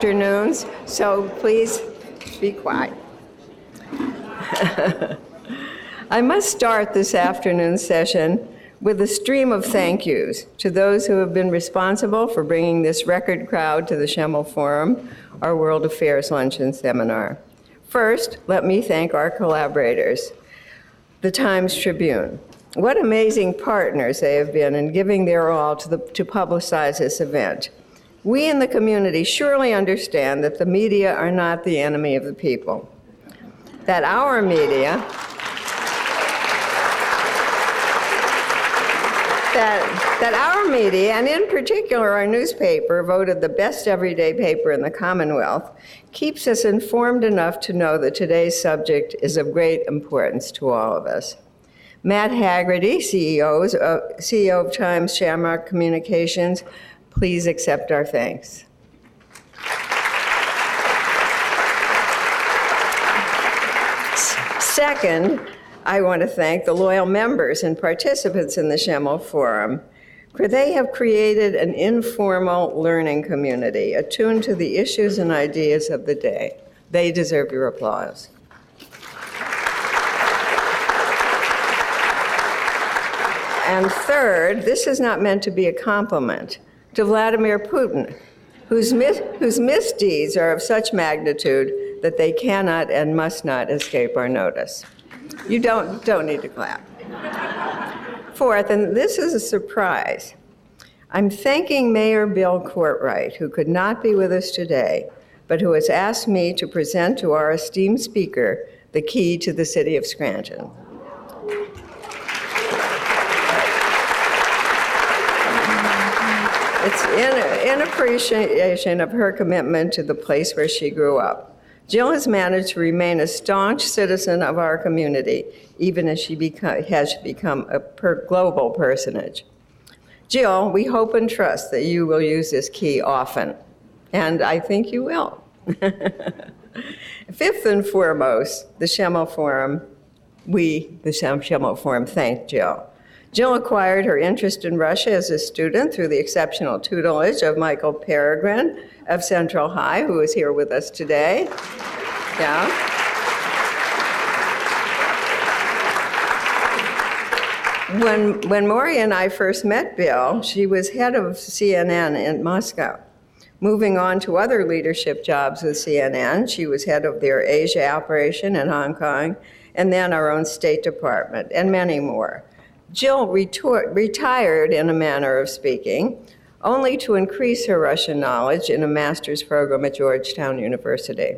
Afternoons, so please be quiet. I must start this afternoon session with a stream of thank yous to those who have been responsible for bringing this record crowd to the Schemel Forum, our World Affairs Luncheon Seminar. First, let me thank our collaborators, the Times-Tribune. What amazing partners they have been in giving their all to publicize this event. We in the community surely understand that the media are not the enemy of the people, that our media, and in particular our newspaper, voted the best everyday paper in the Commonwealth, keeps us informed enough to know that today's subject is of great importance to all of us. Matt Haggerty, CEO of Times Shamrock Communications, please accept our thanks. Second, I want to thank the loyal members and participants in the Schemel Forum, for they have created an informal learning community attuned to the issues and ideas of the day. They deserve your applause. And third, this is not meant to be a compliment to Vladimir Putin, whose misdeeds are of such magnitude that they cannot and must not escape our notice. You don't need to clap. Fourth, and this is a surprise, I'm thanking Mayor Bill Courtright, who could not be with us today, but who has asked me to present to our esteemed speaker the key to the city of Scranton. It's in appreciation of her commitment to the place where she grew up. Jill has managed to remain a staunch citizen of our community, even as she has become a global personage. Jill, we hope and trust that you will use this key often, and I think you will. Fifth and foremost, the Schemel Forum, the Schemel Forum, thank Jill. Jill acquired her interest in Russia as a student through the exceptional tutelage of Michael Peregrine of Central High, who is here with us today. Yeah. When Maury and I first met Bill, she was head of CNN in Moscow. Moving on to other leadership jobs with CNN, she was head of their Asia operation in Hong Kong, and then our own State Department, and many more. Jill retired, in a manner of speaking, only to increase her Russian knowledge in a master's program at Georgetown University.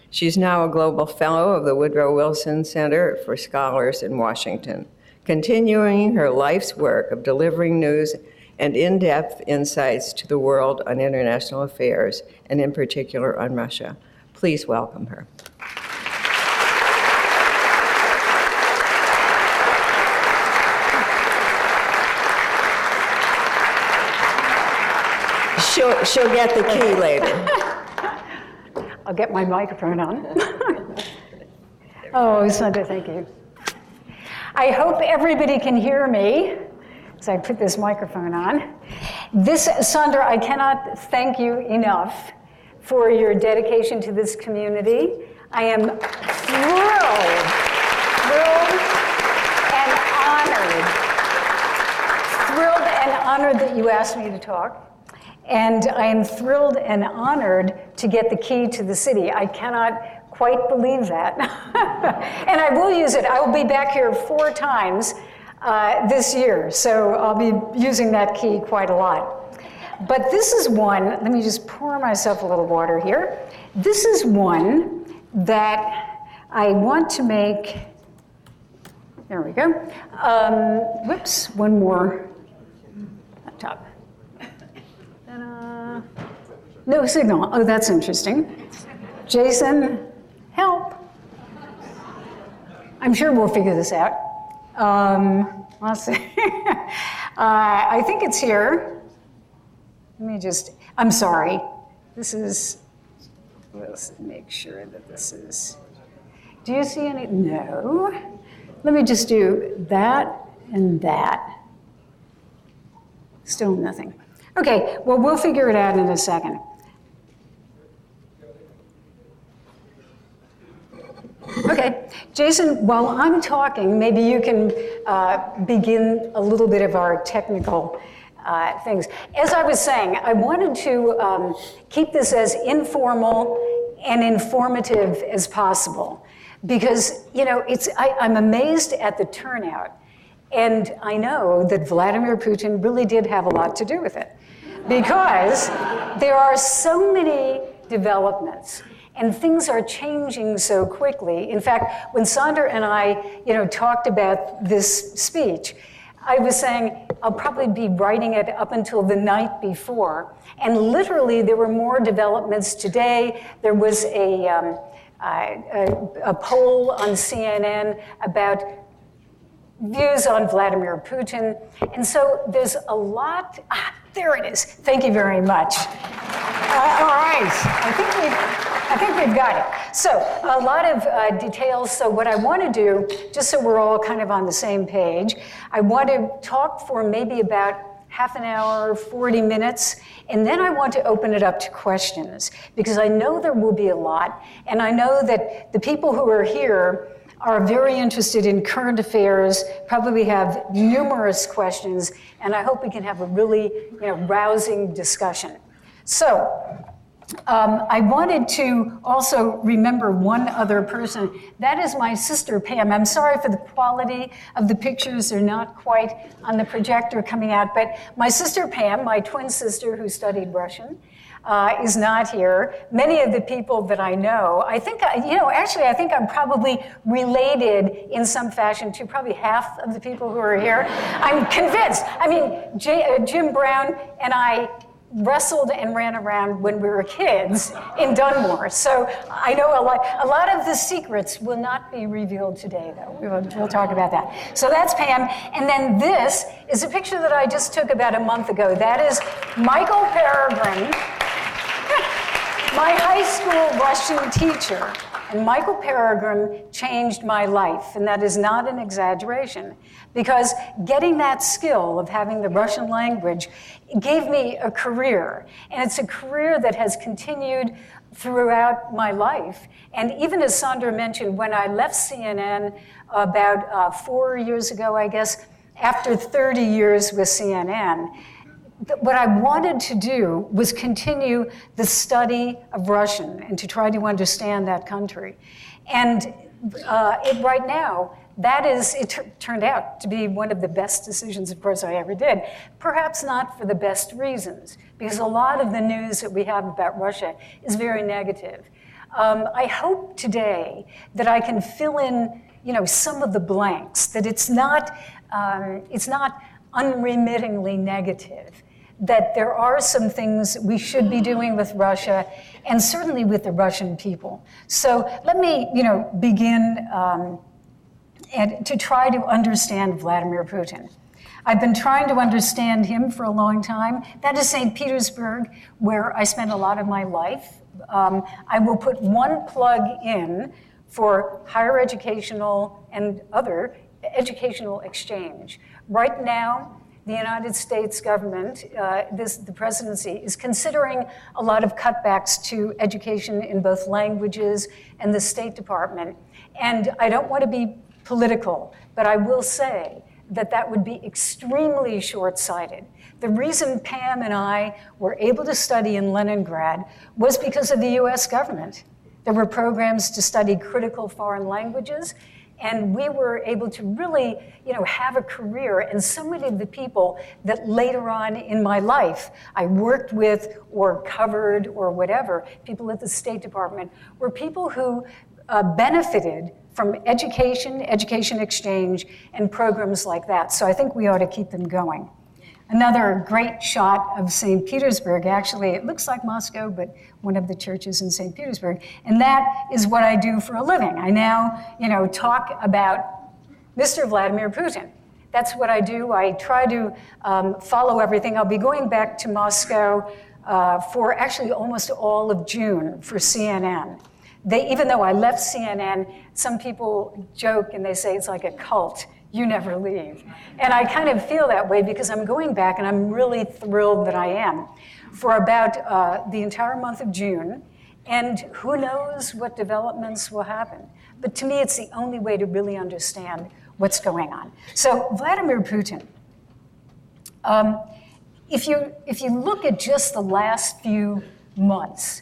She's now a global fellow of the Woodrow Wilson Center for Scholars in Washington, continuing her life's work of delivering news and in-depth insights to the world on international affairs, and in particular on Russia. Please welcome her. She'll get the key later. I'll get my microphone on. Oh, Sandra, thank you. I hope everybody can hear me as I put this microphone on. Sandra, I cannot thank you enough for your dedication to this community. I am thrilled and honored that you asked me to talk. And I am thrilled and honored to get the key to the city. I cannot quite believe that. And I will use it. I will be back here 4 times this year, so I'll be using that key quite a lot. But this is one, let me just pour myself a little water here. This is one that I want to make, there we go. Whoops, one more on top. No signal. Oh, that's interesting. Jason, help. I'm sure we'll figure this out. Let's see. I think it's here. Let me just, I'm sorry. Let's make sure that this is, do you see any? No. Let me just do that and that. Still nothing. Okay, well, we'll figure it out in a second. Okay, Jason, while I'm talking, maybe you can begin a little bit of our technical things. As I was saying, I wanted to keep this as informal and informative as possible because, you know, I'm amazed at the turnout. And I know that Vladimir Putin really did have a lot to do with it because there are so many developments and things are changing so quickly. In fact, when Sandra and I, you know, talked about this speech, I was saying I'll probably be writing it up until the night before. And literally, there were more developments today. There was a poll on CNN about views on Vladimir Putin. And so there's a lot. There it is. Thank you very much. All right. I think we've got it. So a lot of details. So what I want to do, just so we're all kind of on the same page, I want to talk for maybe about half an hour, 40 minutes, and then I want to open it up to questions because I know there will be a lot, and I know that the people who are here are very interested in current affairs, probably have numerous questions, and I hope we can have a really, you know, rousing discussion. So, I wanted to also remember one other person. That is my sister, Pam. I'm sorry for the quality of the pictures. They're not quite on the projector coming out, but my sister, Pam, my twin sister who studied Russian, is not here. Many of the people that I know, I think I'm probably related in some fashion to probably half of the people who are here. I'm convinced. I mean, Jim Brown and I wrestled and ran around when we were kids in Dunmore. So I know a lot of the secrets will not be revealed today, though. We'll talk about that. So that's Pam. And then this is a picture that I just took about a month ago. That is Michael Peregrine, my high school Russian teacher. And Michael Peregrine changed my life, and that is not an exaggeration, because getting that skill of having the Russian language gave me a career, and it's a career that has continued throughout my life. And even as Sandra mentioned, when I left CNN about 4 years ago, I guess, after 30 years with CNN, what I wanted to do was continue the study of Russian and to try to understand that country. And right now, turned out to be one of the best decisions, of course, I ever did. Perhaps not for the best reasons, because a lot of the news that we have about Russia is very negative. I hope today that I can fill in, you know, some of the blanks, that it's not unremittingly negative, that there are some things we should be doing with Russia, and certainly with the Russian people. So let me, you know, begin and to try to understand Vladimir Putin. I've been trying to understand him for a long time. That is St. Petersburg, where I spent a lot of my life. I will put one plug in for higher educational and other educational exchange. Right now, the United States government, the presidency, is considering a lot of cutbacks to education in both languages and the State Department. And I don't want to be political, but I will say that that would be extremely short-sighted. The reason Pam and I were able to study in Leningrad was because of the US government. There were programs to study critical foreign languages, and we were able to really, you know, have a career. And so many of the people that later on in my life I worked with or covered or whatever, people at the State Department, were people who benefited from education exchange, and programs like that. So I think we ought to keep them going. Another great shot of St. Petersburg, actually, it looks like Moscow, but one of the churches in St. Petersburg. And that is what I do for a living. I now, you know, talk about Mr. Vladimir Putin. That's what I do. I try to follow everything. I'll be going back to Moscow for actually almost all of June for CNN. Even though I left CNN, some people joke and they say it's like a cult. You never leave. And I kind of feel that way because I'm going back and I'm really thrilled that I am for about the entire month of June. And who knows what developments will happen. But to me, it's the only way to really understand what's going on. So Vladimir Putin, if you look at just the last few months,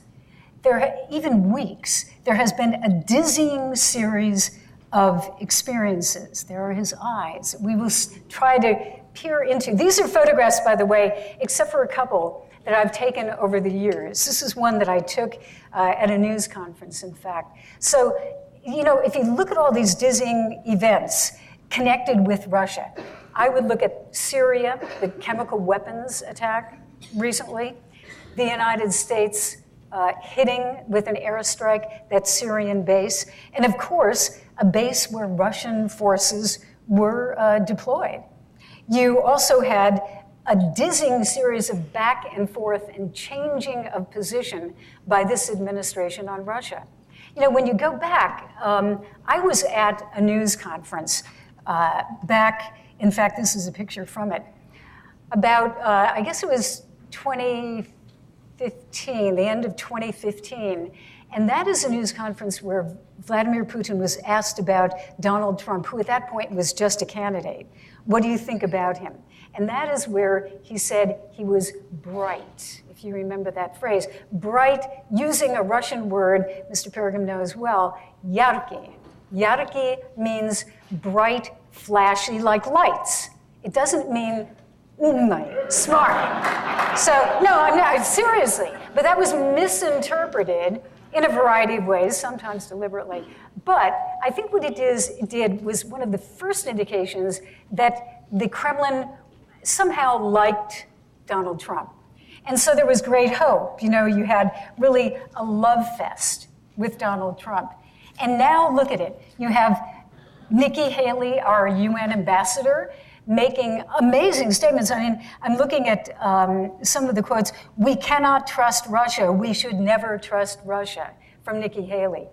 even weeks, there has been a dizzying series of experiences. There are his eyes. We will try to peer into. These are photographs, by the way, except for a couple that I've taken over the years. This is one that I took at a news conference, in fact. So, if you look at all these dizzying events connected with Russia, I would look at Syria, the chemical weapons attack recently, the United States hitting with an airstrike that Syrian base, and of course, a base where Russian forces were deployed. You also had a dizzying series of back and forth and changing of position by this administration on Russia. When you go back, I was at a news conference back, in fact, this is a picture from it, about, I guess it was 2015, the end of 2015. And that is a news conference where Vladimir Putin was asked about Donald Trump, who at that point was just a candidate. What do you think about him? And that is where he said he was bright, if you remember that phrase. Bright, using a Russian word Mr. Pergam knows well, yarky. Yarky means bright, flashy, like lights. It doesn't mean smart. So, no, I'm not, seriously. But that was misinterpreted in a variety of ways, sometimes deliberately. But I think what it did was one of the first indications that the Kremlin somehow liked Donald Trump. And so there was great hope. You had really a love fest with Donald Trump. And now look at it. You have Nikki Haley, our UN ambassador, making amazing statements. I mean, I'm looking at some of the quotes. "We cannot trust Russia. We should never trust Russia," from Nikki Haley.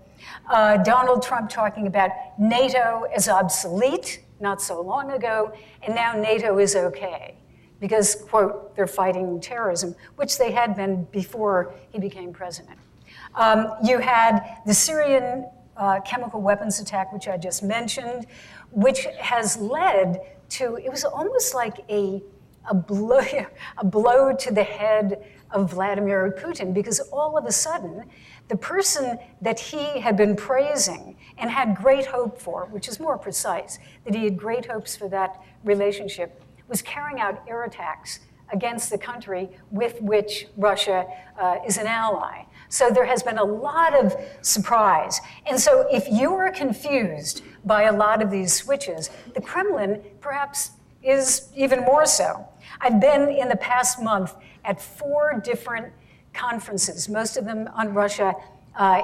Donald Trump talking about NATO as obsolete not so long ago, and now NATO is okay because, quote, they're fighting terrorism, which they had been before he became president. You had the Syrian chemical weapons attack, which I just mentioned, which has led to, it was almost like a blow to the head of Vladimir Putin, because all of a sudden, the person that he had been praising and had great hope for, which is more precise, that he had great hopes for that relationship, was carrying out air attacks against the country with which Russia is an ally. So there has been a lot of surprise. And so if you are confused by a lot of these switches, the Kremlin perhaps is even more so. I've been in the past month at 4 different conferences, most of them on Russia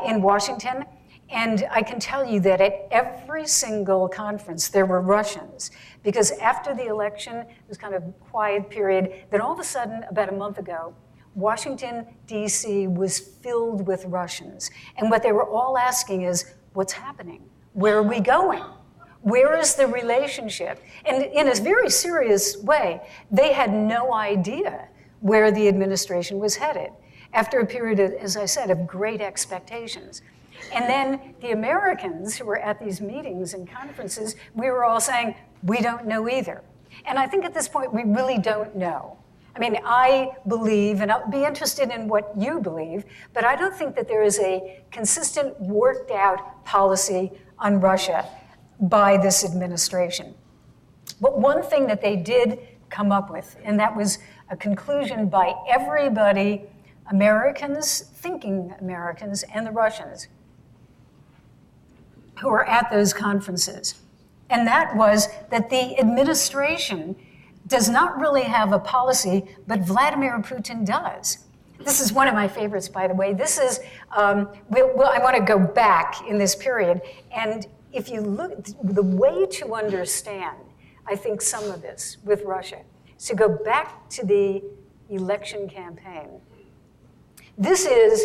in Washington. And I can tell you that at every single conference, there were Russians. Because after the election, it was kind of a quiet period. Then all of a sudden, about a month ago, Washington, D.C. was filled with Russians. And what they were all asking is, what's happening? Where are we going? Where is the relationship? And in a very serious way, they had no idea where the administration was headed after a period, as I said, of great expectations. And then the Americans who were at these meetings and conferences, we were all saying, we don't know either. And I think at this point, we really don't know. I mean, I believe, and I'll be interested in what you believe, but I don't think that there is a consistent, worked out policy on Russia by this administration. But one thing that they did come up with, and that was a conclusion by everybody, Americans, thinking Americans, and the Russians, who were at those conferences. And that was that the administration does not really have a policy, but Vladimir Putin does. This is one of my favorites, by the way. This is, I want to go back in this period. And if you look, the way to understand, I think, some of this with Russia, is to go back to the election campaign. This is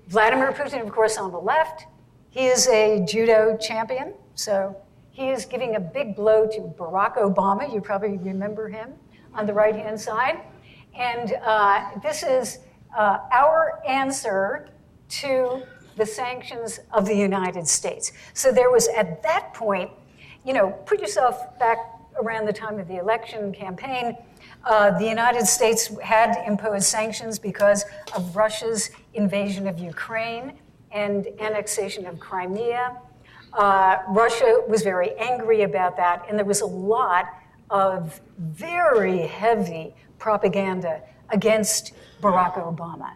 Vladimir Putin, of course, on the left. He is a judo champion, so he is giving a big blow to Barack Obama. You probably remember him on the right-hand side. And this is our answer to the sanctions of the United States. So there was, at that point, put yourself back around the time of the election campaign, the United States had imposed sanctions because of Russia's invasion of Ukraine and annexation of Crimea. Russia was very angry about that, and there was a lot of very heavy propaganda against Barack Obama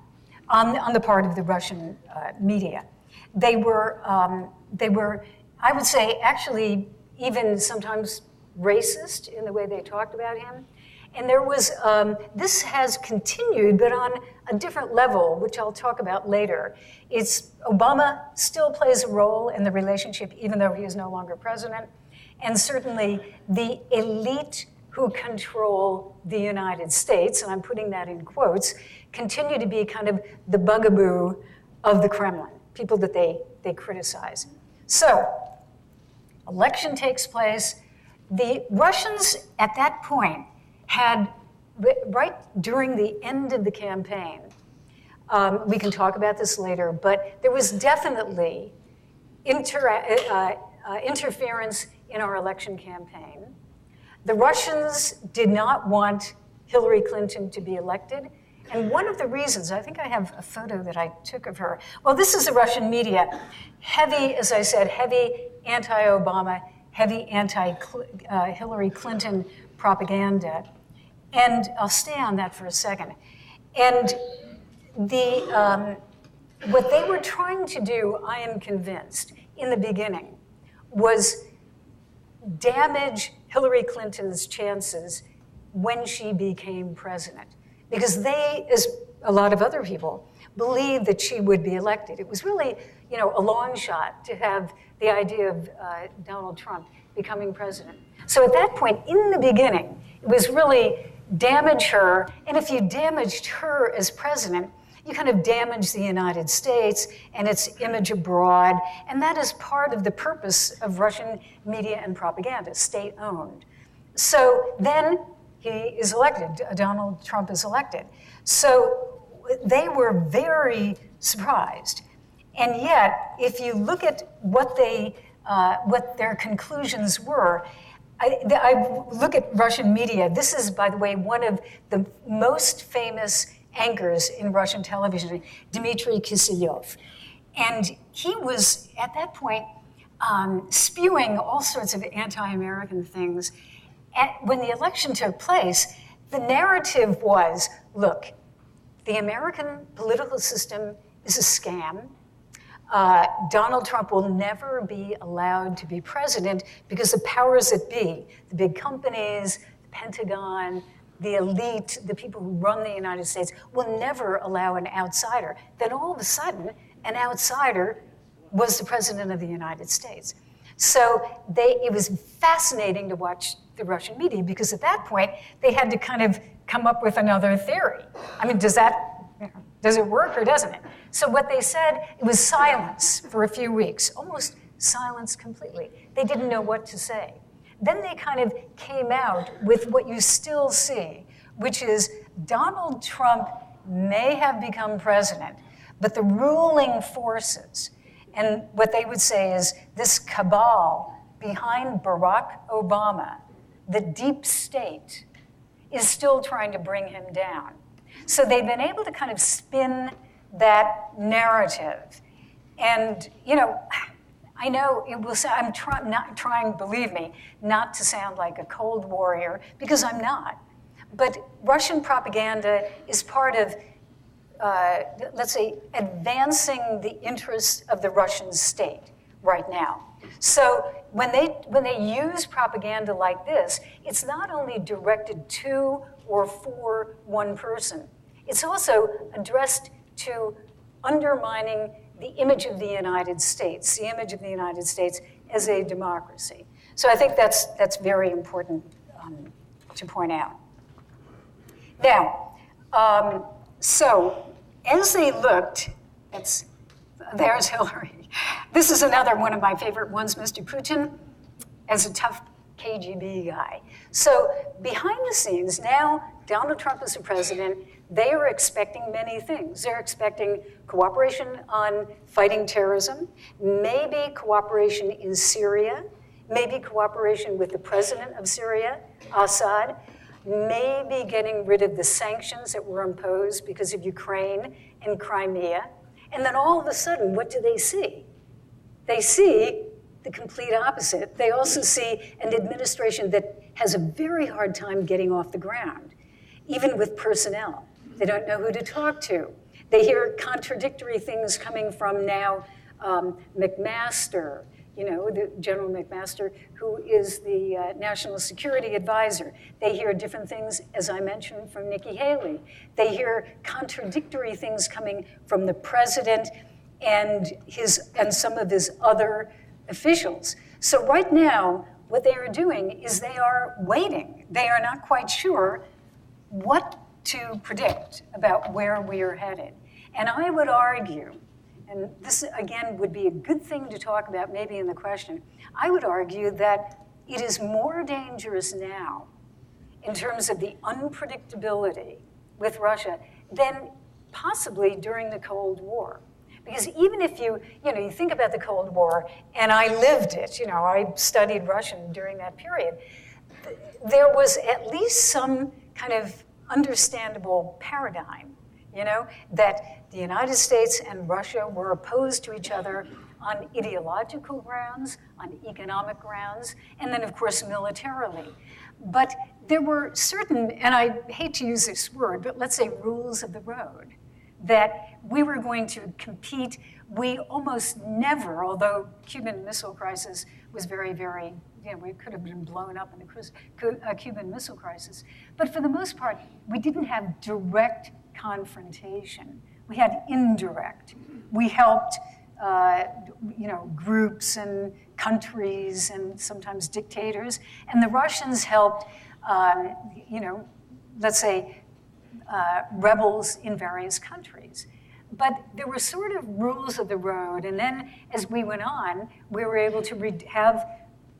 on the part of the Russian media. They were, I would say, actually even sometimes racist in the way they talked about him. And there was, this has continued, but on a different level, which I'll talk about later. Obama still plays a role in the relationship, even though he is no longer president. And certainly the elite who control the United States, and I'm putting that in quotes, continue to be kind of the bugaboo of the Kremlin, people that they criticize. So, election takes place. The Russians at that point had, right during the end of the campaign, we can talk about this later, but there was definitely interference in our election campaign. The Russians did not want Hillary Clinton to be elected. And one of the reasons, I think I have a photo that I took of her. Well, this is the Russian media. Heavy, as I said, heavy anti-Obama, heavy anti-Hillary Clinton propaganda. And I'll stay on that for a second. And what they were trying to do, I am convinced, in the beginning, was damage Hillary Clinton's chances when she became president. Because they, as a lot of other people, believed that she would be elected. It was really, a long shot to have the idea of Donald Trump becoming president. So at that point, in the beginning, it was really damage her, and if you damaged her as president, you kind of damage the United States and its image abroad, and that is part of the purpose of Russian media and propaganda, state-owned. So then he is elected, Donald Trump is elected. So they were very surprised. And yet, if you look at what their conclusions were, I look at Russian media. This is, by the way, one of the most famous anchors in Russian television, Dmitry Kiselyov. And he was, at that point, spewing all sorts of anti-American things. When the election took place, the narrative was, look, the American political system is a scam. Donald Trump will never be allowed to be president because the powers that be, the big companies, the Pentagon, the elite, the people who run the United States, will never allow an outsider. Then all of a sudden, an outsider was the president of the United States. So it was fascinating to watch the Russian media because at that point, they had to kind of come up with another theory. I mean, does it work or doesn't it? So what they said, it was silence for a few weeks, almost silence completely. They didn't know what to say. Then they kind of came out with what you still see, which is Donald Trump may have become president, but the ruling forces, and what they would say is this cabal behind Barack Obama, the deep state, is still trying to bring him down. So they've been able to kind of spin that narrative. And, I know it will say, I'm not trying, believe me, not to sound like a Cold Warrior, because I'm not. But Russian propaganda is part of, let's say, advancing the interests of the Russian state right now. So when they use propaganda like this, it's not only directed to or for one person. It's also addressed to undermining the image of the United States, the image of the United States as a democracy. So I think that's very important to point out. Now, so as they looked, there's Hillary. This is another one of my favorite ones, Mr. Putin, as a tough KGB guy. So behind the scenes, now Donald Trump is the president, they are expecting many things. They're expecting cooperation on fighting terrorism, maybe cooperation in Syria, maybe cooperation with the president of Syria, Assad, maybe getting rid of the sanctions that were imposed because of Ukraine and Crimea. And then all of a sudden, what do they see? They see the complete opposite. They also see an administration that has a very hard time getting off the ground, even with personnel. They don't know who to talk to. They hear contradictory things coming from now McMaster, the General McMaster, who is the National Security Advisor. They hear different things, as I mentioned, from Nikki Haley. They hear contradictory things coming from the president and some of his other officials. So right now, what they are doing is they are waiting. They are not quite sure what to predict about where we are headed. And I would argue, and this, again, would be a good thing to talk about maybe in the question, I would argue that it is more dangerous now in terms of the unpredictability with Russia than possibly during the Cold War. Because even if you think about the Cold War, and I lived it, I studied Russian during that period, there was at least some kind of understandable paradigm, that the United States and Russia were opposed to each other on ideological grounds, on economic grounds, and then, of course, militarily. But there were certain, and I hate to use this word, but let's say rules of the road, that we were going to compete. We almost never, although Cuban Missile Crisis was very, very, we could have been blown up in the Cuban Missile Crisis. But for the most part, we didn't have direct confrontation. We had indirect. We helped, groups and countries and sometimes dictators. And the Russians helped, let's say, rebels in various countries. But there were sort of rules of the road. And then as we went on, we were able to have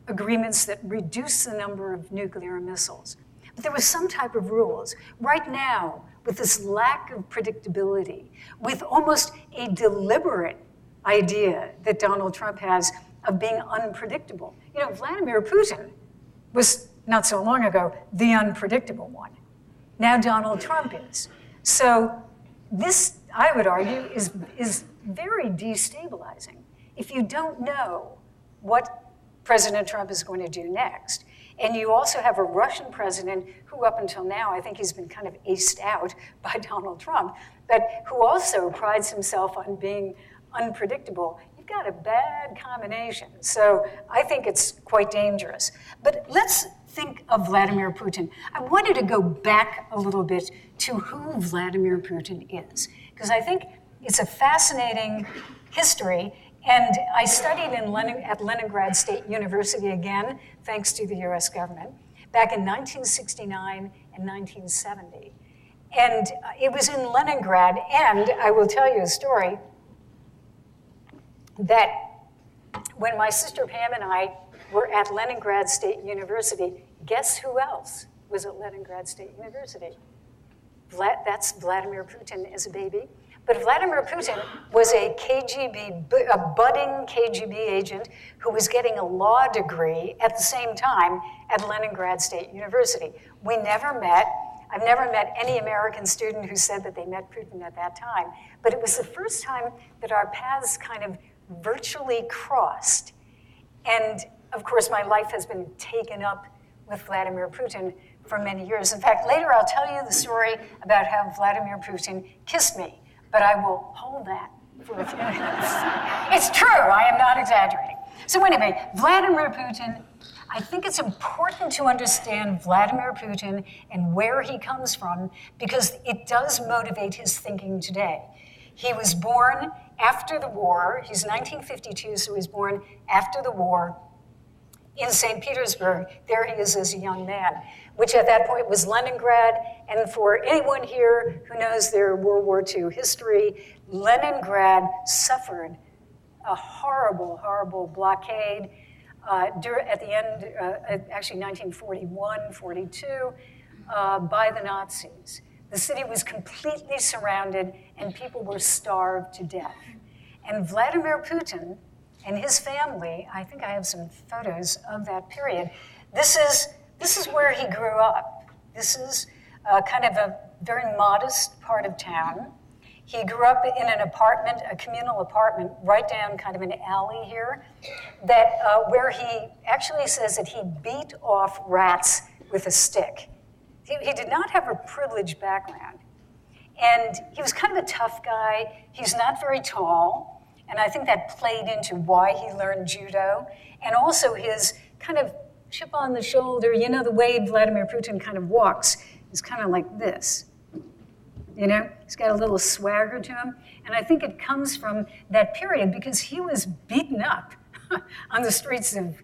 agreements that reduced the number of nuclear missiles. But there was some type of rules. Right now, with this lack of predictability, with almost a deliberate idea that Donald Trump has of being unpredictable. Vladimir Putin was, not so long ago, the unpredictable one. Now Donald Trump is. So this, I would argue, is very destabilizing. If you don't know what President Trump is going to do next, and you also have a Russian president who up until now, I think he's been kind of aced out by Donald Trump, but who also prides himself on being unpredictable, you've got a bad combination. So I think it's quite dangerous. But let's think of Vladimir Putin. I wanted to go back a little bit to who Vladimir Putin is, because I think it's a fascinating history. And I studied at Leningrad State University again, thanks to the US government, back in 1969 and 1970. And it was in Leningrad, and I will tell you a story that when my sister Pam and I were at Leningrad State University, guess who else was at Leningrad State University? That's Vladimir Putin as a baby. But Vladimir Putin was a budding KGB agent who was getting a law degree at the same time at Leningrad State University. We never met. I've never met any American student who said that they met Putin at that time. But it was the first time that our paths kind of virtually crossed. And of course, my life has been taken up with Vladimir Putin for many years. In fact, later I'll tell you the story about how Vladimir Putin kissed me. But I will hold that for a few minutes. It's true, I am not exaggerating. So anyway, Vladimir Putin, I think it's important to understand Vladimir Putin and where he comes from because it does motivate his thinking today. He was born after the war. He's 1952, so he was born after the war in St. Petersburg. There he is as a young man, which at that point was Leningrad. And for anyone here who knows their World War II history, Leningrad suffered a horrible, horrible blockade. at the end, actually 1941, 42, by the Nazis. The city was completely surrounded and people were starved to death. And Vladimir Putin and his family, I think I have some photos of that period. This is where he grew up. This is kind of a very modest part of town. He grew up in an apartment, a communal apartment, right down kind of an alley here, that where he actually says that he beat off rats with a stick. He did not have a privileged background. And he was kind of a tough guy. He's not very tall. And I think that played into why he learned judo. And also his kind of chip on the shoulder, you know, the way Vladimir Putin kind of walks is kind of like this. You know, he's got a little swagger to him. And I think it comes from that period because he was beaten up on the streets of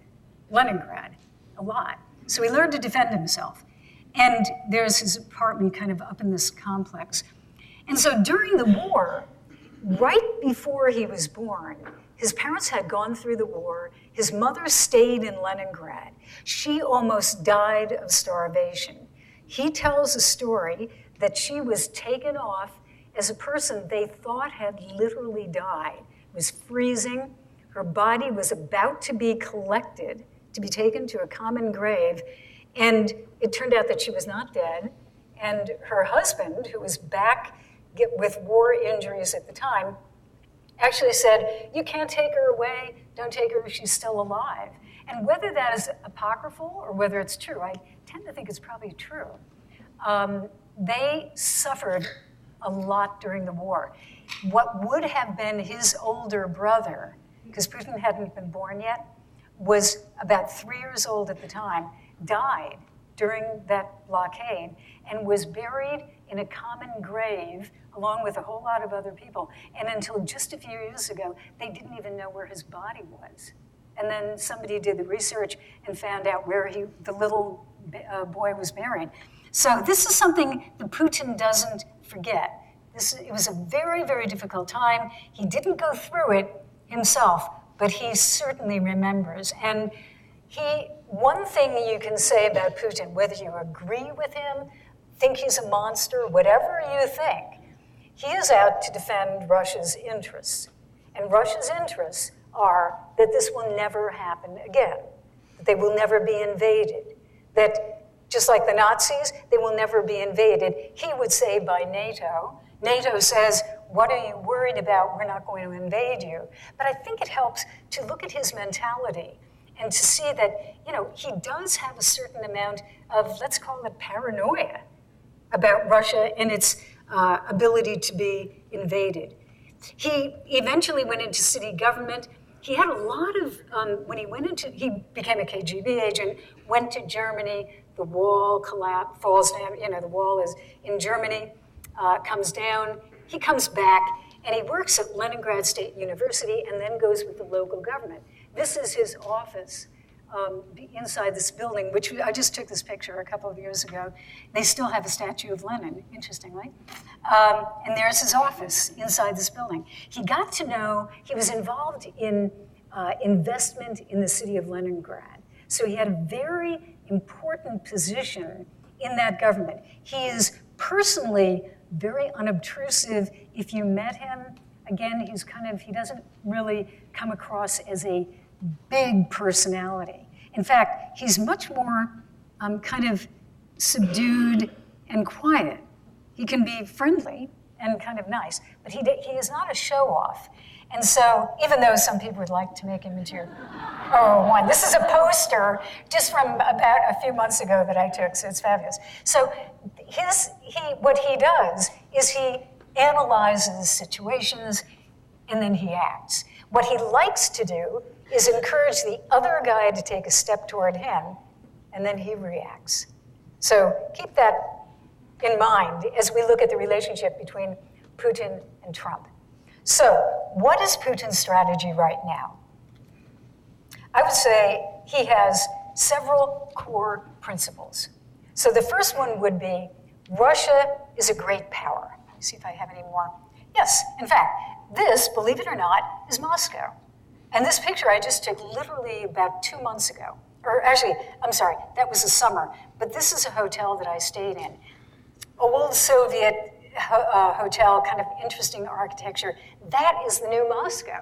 Leningrad a lot. So he learned to defend himself. And there's his apartment kind of up in this complex. And so during the war, right before he was born, his parents had gone through the war. His mother stayed in Leningrad. She almost died of starvation. He tells a story that she was taken off as a person they thought had literally died. It was freezing. Her body was about to be collected, to be taken to a common grave. And it turned out that she was not dead. And her husband, who was back with war injuries at the time, actually said, you can't take her away. Don't take her if she's still alive. And whether that is apocryphal or whether it's true, I tend to think it's probably true. They suffered a lot during the war. What would have been his older brother, because Putin hadn't been born yet, was about 3 years old at the time, died during that blockade and was buried in a common grave along with a whole lot of other people. And until just a few years ago, they didn't even know where his body was. And then somebody did the research and found out where the little boy was buried. So this is something that Putin doesn't forget. It was a very, very difficult time. He didn't go through it himself, but he certainly remembers. And one thing you can say about Putin, whether you agree with him, think he's a monster, whatever you think, he is out to defend Russia's interests. And Russia's interests are that this will never happen again, that they will never be invaded, that just like the Nazis, they will never be invaded, he would say, by NATO. NATO says, what are you worried about? We're not going to invade you. But I think it helps to look at his mentality and to see that, you know, he does have a certain amount of, let's call it paranoia about Russia and its ability to be invaded. He eventually went into city government. He had a lot of, he became a KGB agent, went to Germany, the wall falls down, you know, the wall is in Germany, comes down, he comes back, and he works at Leningrad State University and then goes with the local government. This is his office inside this building, which I just took this picture a couple of years ago. They still have a statue of Lenin, interestingly. And there's his office inside this building. He got to know, he was involved in investment in the city of Leningrad. So he had a very important position in that government. He is personally very unobtrusive. If you met him, again, he doesn't really come across as a big personality. In fact, he's much more kind of subdued and quiet. He can be friendly and kind of nice, but he is not a show-off. And so, even though some people would like to make him into one, this is a poster just from about a few months ago that I took, so it's fabulous. So, what he does is he analyzes situations and then he acts. What he likes to do is encourage the other guy to take a step toward him, and then he reacts. So keep that in mind as we look at the relationship between Putin and Trump. So what is Putin's strategy right now? I would say he has several core principles. So the first one would be, Russia is a great power. Let me see if I have any more. Yes, in fact, this, believe it or not, is Moscow. And this picture I just took literally about 2 months ago. Or actually, I'm sorry, that was the summer. But this is a hotel that I stayed in. Old Soviet hotel, kind of interesting architecture. That is the new Moscow.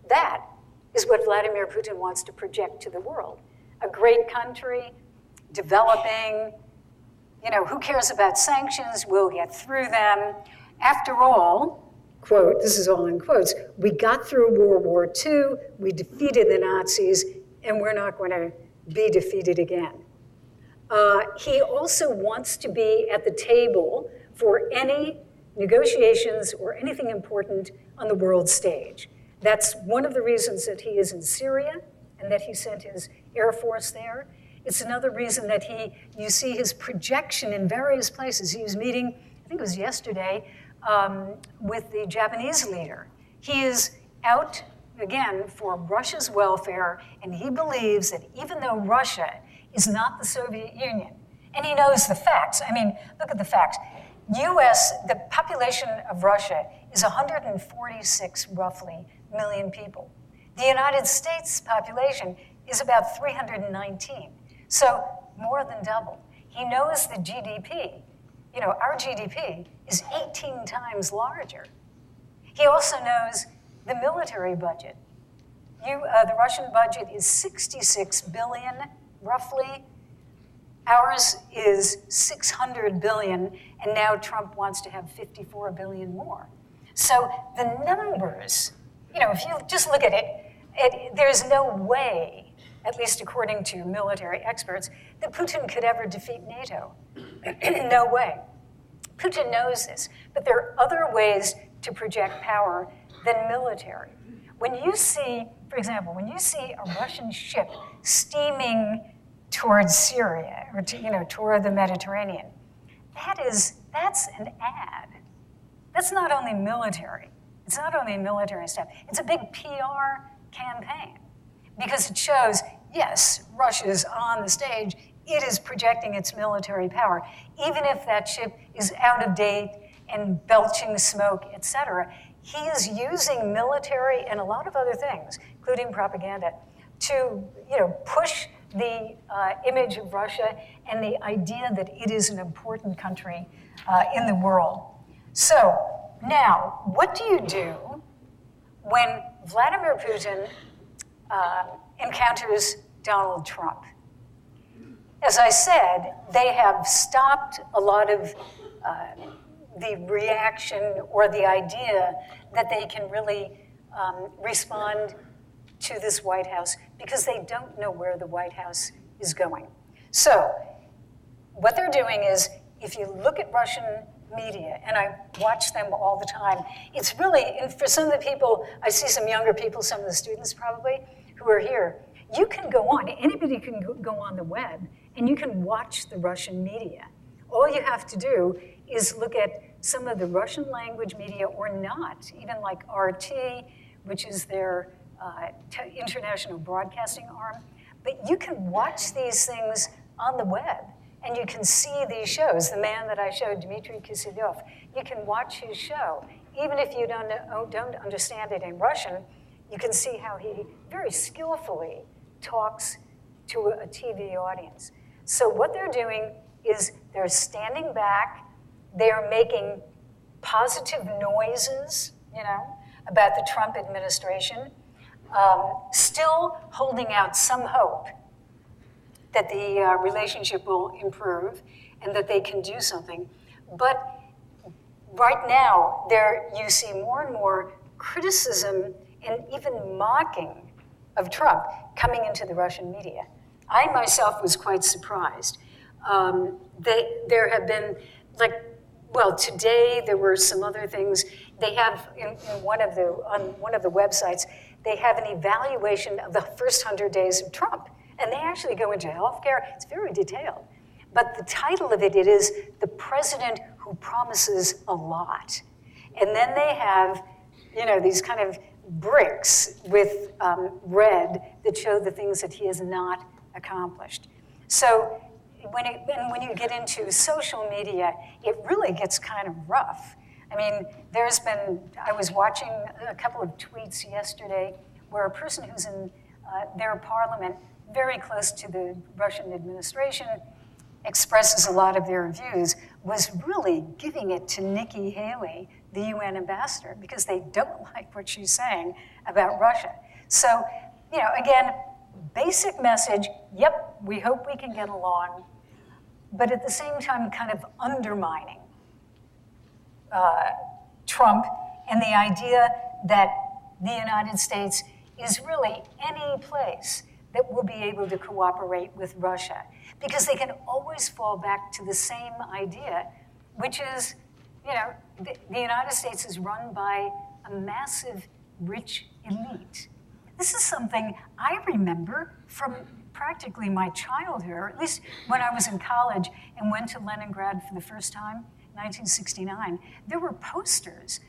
That is what Vladimir Putin wants to project to the world. A great country, developing, who cares about sanctions? We'll get through them. After all, quote, this is all in quotes, we got through World War II, we defeated the Nazis, and we're not going to be defeated again. He also wants to be at the table for any negotiations or anything important on the world stage. That's one of the reasons that he is in Syria and that he sent his Air Force there. It's another reason that you see his projection in various places. He was meeting, I think it was yesterday, with the Japanese leader. He is out, again, for Russia's welfare, and he believes that even though Russia is not the Soviet Union, and he knows the facts. I mean, look at the facts. The population of Russia is 146, roughly, million people. The United States population is about 319. So more than double. He knows the GDP. Our GDP is 18 times larger. He also knows the military budget. The Russian budget is 66 billion, roughly. Ours is 600 billion, and now Trump wants to have 54 billion more. So the numbers, if you just look at it, there's no way, at least according to military experts, that Putin could ever defeat NATO. No way. Putin knows this, but there are other ways to project power than military. When you see, for example, a Russian ship steaming towards Syria or toward the Mediterranean, that's an ad. That's not only military. It's not only military stuff. It's a big PR campaign because it shows, yes, Russia is on the stage. It is projecting its military power, even if that ship is out of date and belching smoke, etc. He is using military and a lot of other things, including propaganda, to push the image of Russia and the idea that it is an important country in the world. So now, what do you do when Vladimir Putin encounters Donald Trump? As I said, they have stopped a lot of the reaction or the idea that they can really respond to this White House because they don't know where the White House is going. So what they're doing is, if you look at Russian media, and I watch them all the time, it's really, and for some of the people, I see some younger people, some of the students probably, who are here, you can go on, anybody can go on the web, and you can watch the Russian media. All you have to do is look at some of the Russian language media or not, even like RT, which is their international broadcasting arm. But you can watch these things on the web, and you can see these shows. The man that I showed, Dmitry Kiselyov, you can watch his show. Even if you don't understand it in Russian, you can see how he very skillfully talks to a TV audience. So what they're doing is they're standing back, they're making positive noises, about the Trump administration, still holding out some hope that the relationship will improve and that they can do something. But right now, you see more and more criticism and even mocking of Trump coming into the Russian media. I myself was quite surprised. There have been, today there were some other things. They have, on one of the websites, they have an evaluation of the first 100 days of Trump. And they actually go into healthcare. It's very detailed. But the title of it is The President Who Promises a Lot. And then they have, these kind of bricks with red that show the things that he has not accomplished. So when you get into social media, it really gets kind of rough. I mean, I was watching a couple of tweets yesterday where a person who's in their parliament, very close to the Russian administration, expresses a lot of their views, was really giving it to Nikki Haley, the UN ambassador, because they don't like what she's saying about Russia. So, again, basic message, yep, we hope we can get along, but at the same time kind of undermining Trump and the idea that the United States is really any place that will be able to cooperate with Russia, because they can always fall back to the same idea, which is, the United States is run by a massive, rich elite. This is something I remember from practically my childhood, or at least when I was in college and went to Leningrad for the first time, 1969. There were posters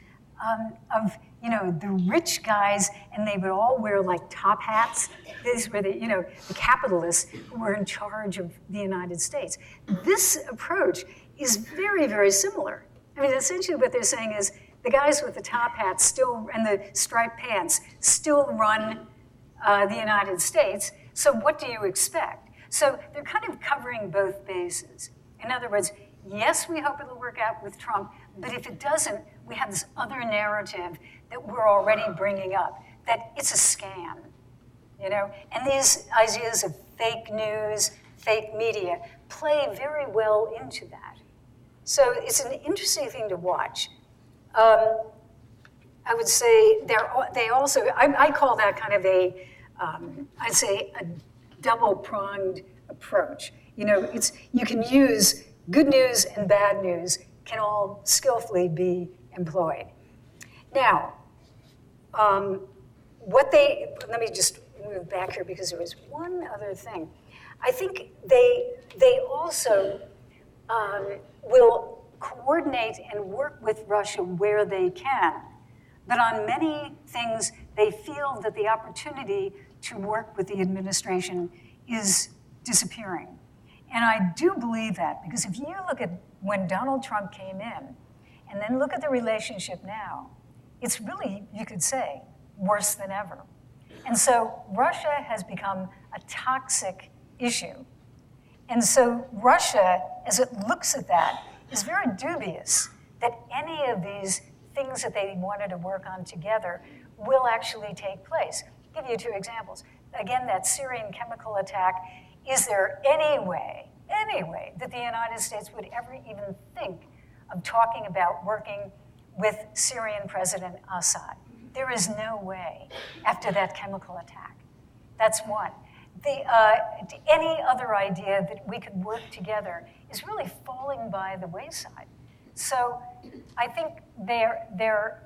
of the rich guys, and they would all wear like top hats. These were the capitalists who were in charge of the United States. This approach is very, very similar. I mean, essentially what they're saying is the guys with the top hats still and the striped pants still run the United States. So what do you expect? So they're kind of covering both bases. In other words, yes, we hope it'll work out with Trump, but if it doesn't, we have this other narrative that we're already bringing up, that it's a scam, And these ideas of fake news, fake media, play very well into that. So it's an interesting thing to watch. I would say they also, I call that kind of I'd say a double-pronged approach. You can use good news and bad news can all skillfully be employed. Now, let me just move back here because there was one other thing. I think they also will coordinate and work with Russia where they can. But on many things, they feel that the opportunity to work with the administration is disappearing. And I do believe that, because if you look at when Donald Trump came in, and then look at the relationship now, it's really, you could say, worse than ever. And so Russia has become a toxic issue. And so Russia, as it looks at that, is very dubious that any of these things that they wanted to work on together will actually take place. I'll give you two examples. Again, that Syrian chemical attack, is there any way that the United States would ever even think of talking about working with Syrian President Assad? There is no way after that chemical attack. That's one. Any other idea that we could work together is really falling by the wayside. So I think they're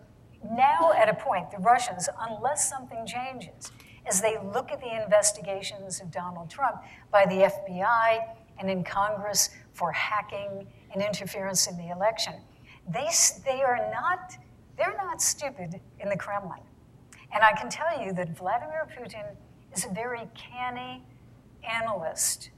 now at a point, the Russians, unless something changes, as they look at the investigations of Donald Trump by the FBI and in Congress for hacking and interference in the election, they're not stupid in the Kremlin. And I can tell you that Vladimir Putin is a very canny analyst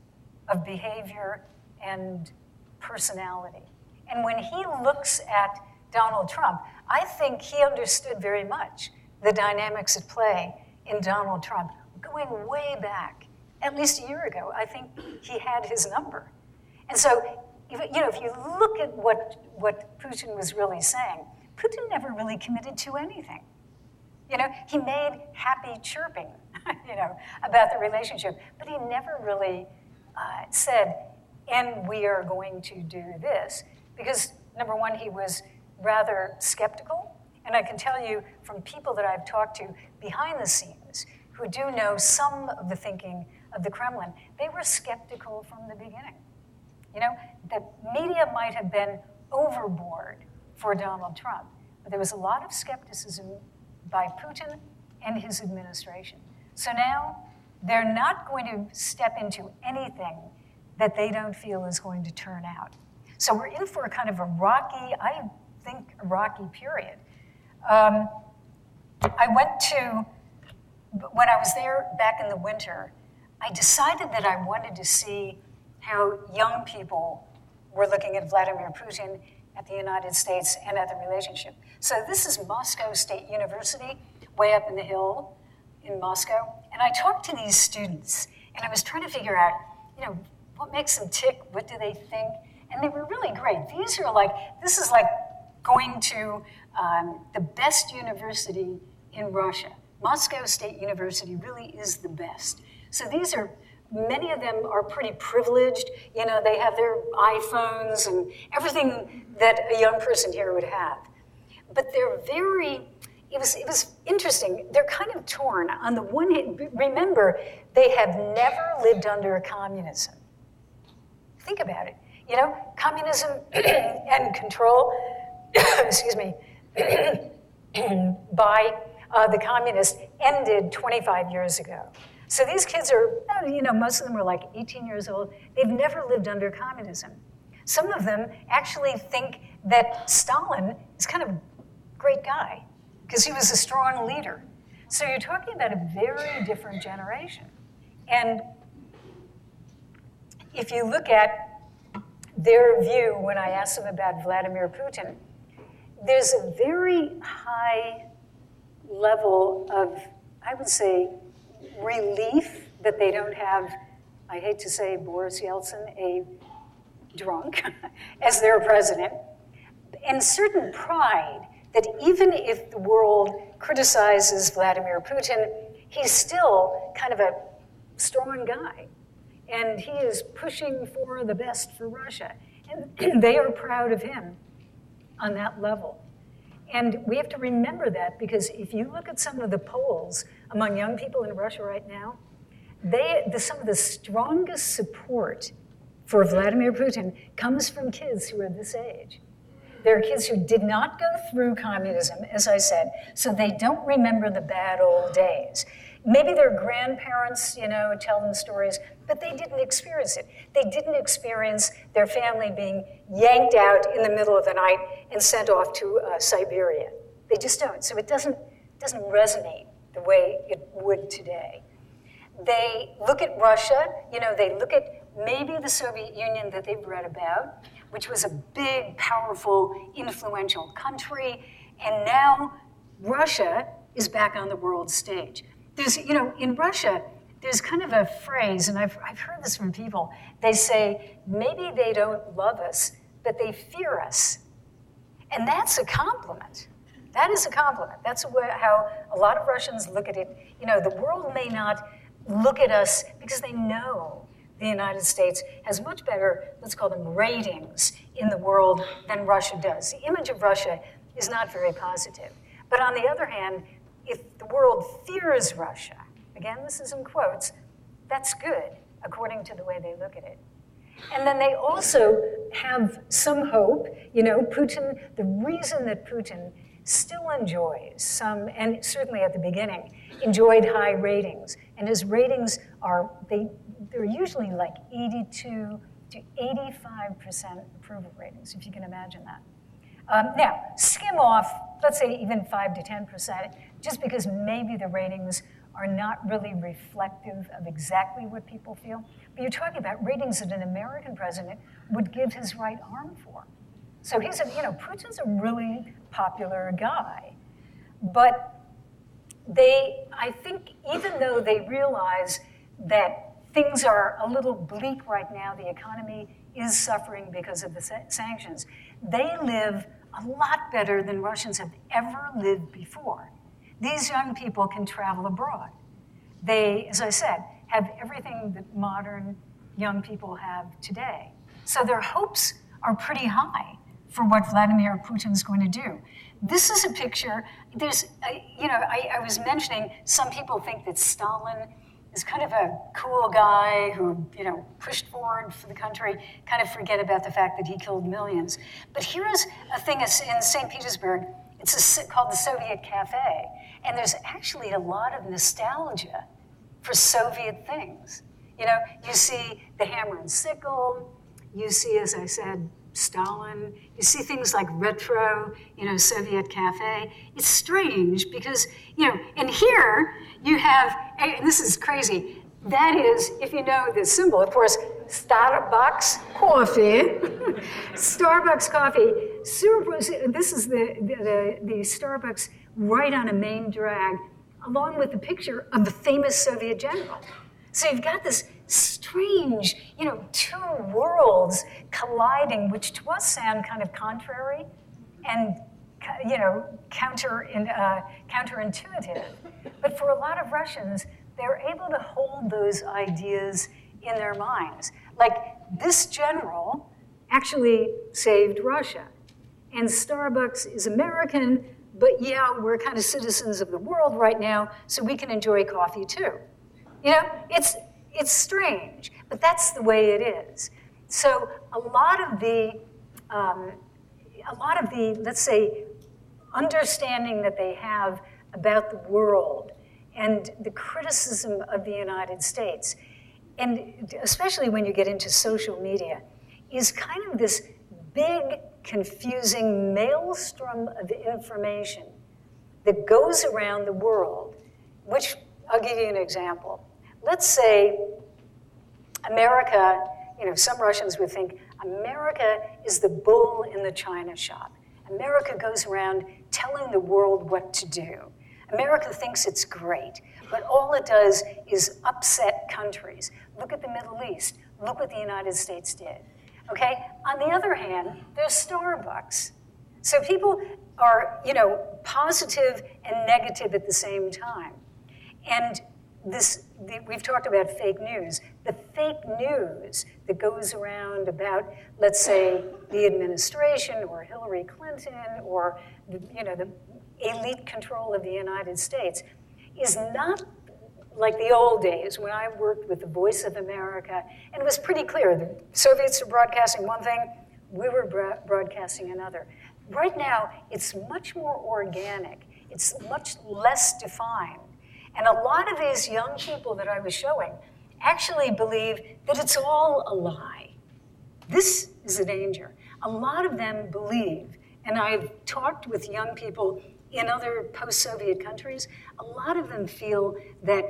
of behavior and personality. And when he looks at Donald Trump, I think he understood very much the dynamics at play in Donald Trump, going way back, at least a year ago. I think he had his number. And so, if you look at what Putin was really saying, Putin never really committed to anything. He made happy chirping, about the relationship, but he never really said, and we are going to do this. Because, number one, he was rather skeptical. And I can tell you from people that I've talked to behind the scenes who do know some of the thinking of the Kremlin, they were skeptical from the beginning. The media might have been overboard for Donald Trump, but there was a lot of skepticism by Putin and his administration. So now they're not going to step into anything that they don't feel is going to turn out. So we're in for a kind of a rocky period. When I was there back in the winter, I decided that I wanted to see how young people were looking at Vladimir Putin, at the United States, and at the relationship. So this is Moscow State University, way up in the hill. in Moscow, and I talked to these students, and I was trying to figure out, what makes them tick, what do they think, and they were really great. This is like going to the best university in Russia. Moscow State University really is the best. So many of them are pretty privileged. They have their iPhones and everything that a young person here would have. But it was interesting. They're kind of torn. On the one hand, remember, they have never lived under communism. Think about it. Communism and control, excuse me, by the communists ended 25 years ago. So these kids are, most of them are like 18 years old. They've never lived under communism. Some of them actually think that Stalin is kind of a great guy because he was a strong leader. So you're talking about a very different generation. And if you look at their view when I asked them about Vladimir Putin, there's a very high level of, I would say, relief that they don't have, I hate to say Boris Yeltsin, a drunk, as their president, and certain pride that even if the world criticizes Vladimir Putin, he's still kind of a strong guy. And he is pushing for the best for Russia. And they are proud of him on that level. And we have to remember that because if you look at some of the polls among young people in Russia right now, some of the strongest support for Vladimir Putin comes from kids who are this age. There are kids who did not go through communism, as I said, so they don't remember the bad old days. Maybe their grandparents, tell them stories, but they didn't experience it. They didn't experience their family being yanked out in the middle of the night and sent off to Siberia. They just don't. So it doesn't resonate the way it would today. They look at Russia, they look at maybe the Soviet Union that they've read about, which was a big, powerful, influential country, and now Russia is back on the world stage. There's, in Russia, there's kind of a phrase, and I've heard this from people. They say, maybe they don't love us, but they fear us. And that's a compliment. That is a compliment. That's how a lot of Russians look at it. The world may not look at us because they know the United States has much better, let's call them ratings in the world than Russia does. The image of Russia is not very positive. But on the other hand, if the world fears Russia, again, this is in quotes, that's good, according to the way they look at it. And then they also have some hope. Putin, the reason that Putin still enjoys some, and certainly at the beginning, enjoyed high ratings. And his ratings they're usually like 82 to 85% approval ratings, if you can imagine that. Now, skim off, let's say even 5 to 10%, just because maybe the ratings are not really reflective of exactly what people feel. But you're talking about ratings that an American president would give his right arm for. So Putin's a really popular guy. But I think even though they realize that things are a little bleak right now, the economy is suffering because of the sanctions, they live a lot better than Russians have ever lived before. These young people can travel abroad. They, as I said, have everything that modern young people have today. So their hopes are pretty high for what Vladimir Putin's going to do. This is a picture. I was mentioning some people think that Stalin is kind of a cool guy who, pushed forward for the country, kind of forget about the fact that he killed millions. But here's a thing in St. Petersburg. It's called the Soviet Cafe. And there's actually a lot of nostalgia for Soviet things. You see the hammer and sickle. You see, as I said, Stalin. You see things like retro, Soviet Cafe. It's strange because, and here you have, and this is crazy, that is, if you know the symbol, of course, Starbucks coffee. Starbucks coffee. This is the Starbucks right on a main drag. along with the picture of the famous Soviet general. So you've got this strange, two worlds colliding, which to us sound kind of contrary and, counterintuitive. But for a lot of Russians, they're able to hold those ideas in their minds. Like, this general actually saved Russia. And Starbucks is American, but yeah, we're kind of citizens of the world right now, so we can enjoy coffee too. It's strange, but that's the way it is. So a lot of the, let's say, understanding that they have about the world and the criticism of the United States, and especially when you get into social media, is kind of this big, confusing maelstrom of information that goes around the world, which, I'll give you an example. Let's say America, some Russians would think America is the bull in the china shop. America goes around telling the world what to do. America thinks it's great, but all it does is upset countries. Look at the Middle East. Look what the United States did. Okay? On the other hand, there's Starbucks. So people are, positive and negative at the same time. And we've talked about fake news. The fake news that goes around about, let's say, the administration or Hillary Clinton or the elite control of the United States is not like the old days when I worked with the Voice of America, and it was pretty clear. The Soviets were broadcasting one thing, we were broadcasting another. Right now, it's much more organic. It's much less defined. And a lot of these young people that I was showing actually believe that it's all a lie. This is a danger. A lot of them believe, and I've talked with young people in other post-Soviet countries, a lot of them feel that,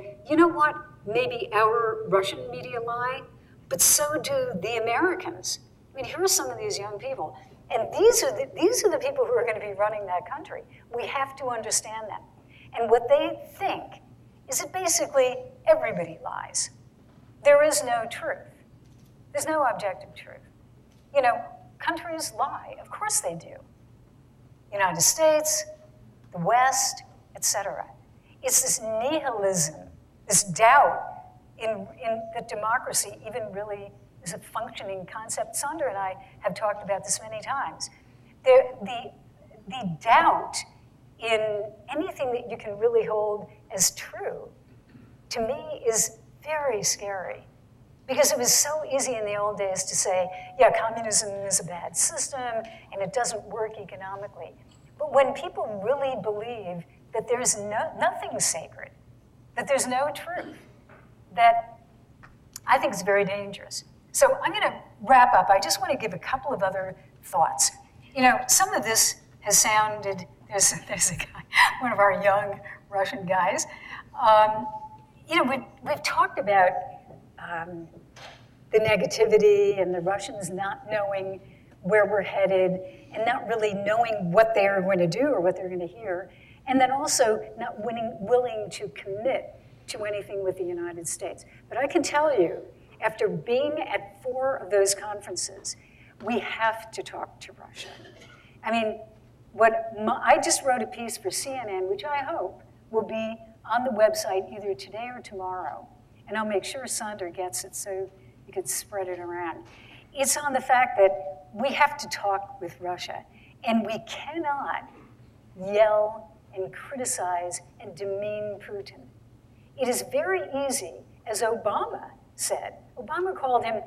maybe our Russian media lie, but so do the Americans. I mean, here are some of these young people. And these are the people who are going to be running that country. We have to understand them. And what they think is that basically everybody lies. There is no truth. There's no objective truth. Countries lie. Of course they do. United States, the West, etc. It's this nihilism, this doubt in that democracy even really is a functioning concept. Sandra and I have talked about this many times. The doubt in anything that you can really hold as true, to me, is very scary. Because it was so easy in the old days to say, yeah, communism is a bad system and it doesn't work economically. But when people really believe that there's nothing sacred, that there's no truth, that I think is very dangerous. So I'm going to wrap up. I just want to give a couple of other thoughts. Some of this has sounded, there's a guy, one of our young Russian guys. We've talked about the negativity and the Russians not knowing where we're headed and not really knowing what they're going to do or what they're going to hear, and then also not willing to commit to anything with the United States. But I can tell you, after being at 4 of those conferences, we have to talk to Russia. I mean, I just wrote a piece for CNN, which I hope will be on the website either today or tomorrow, and I'll make sure Sandra gets it so you could spread it around. It's on the fact that we have to talk with Russia, and we cannot yell and criticize and demean Putin. It is very easy, as Obama said. Obama called him,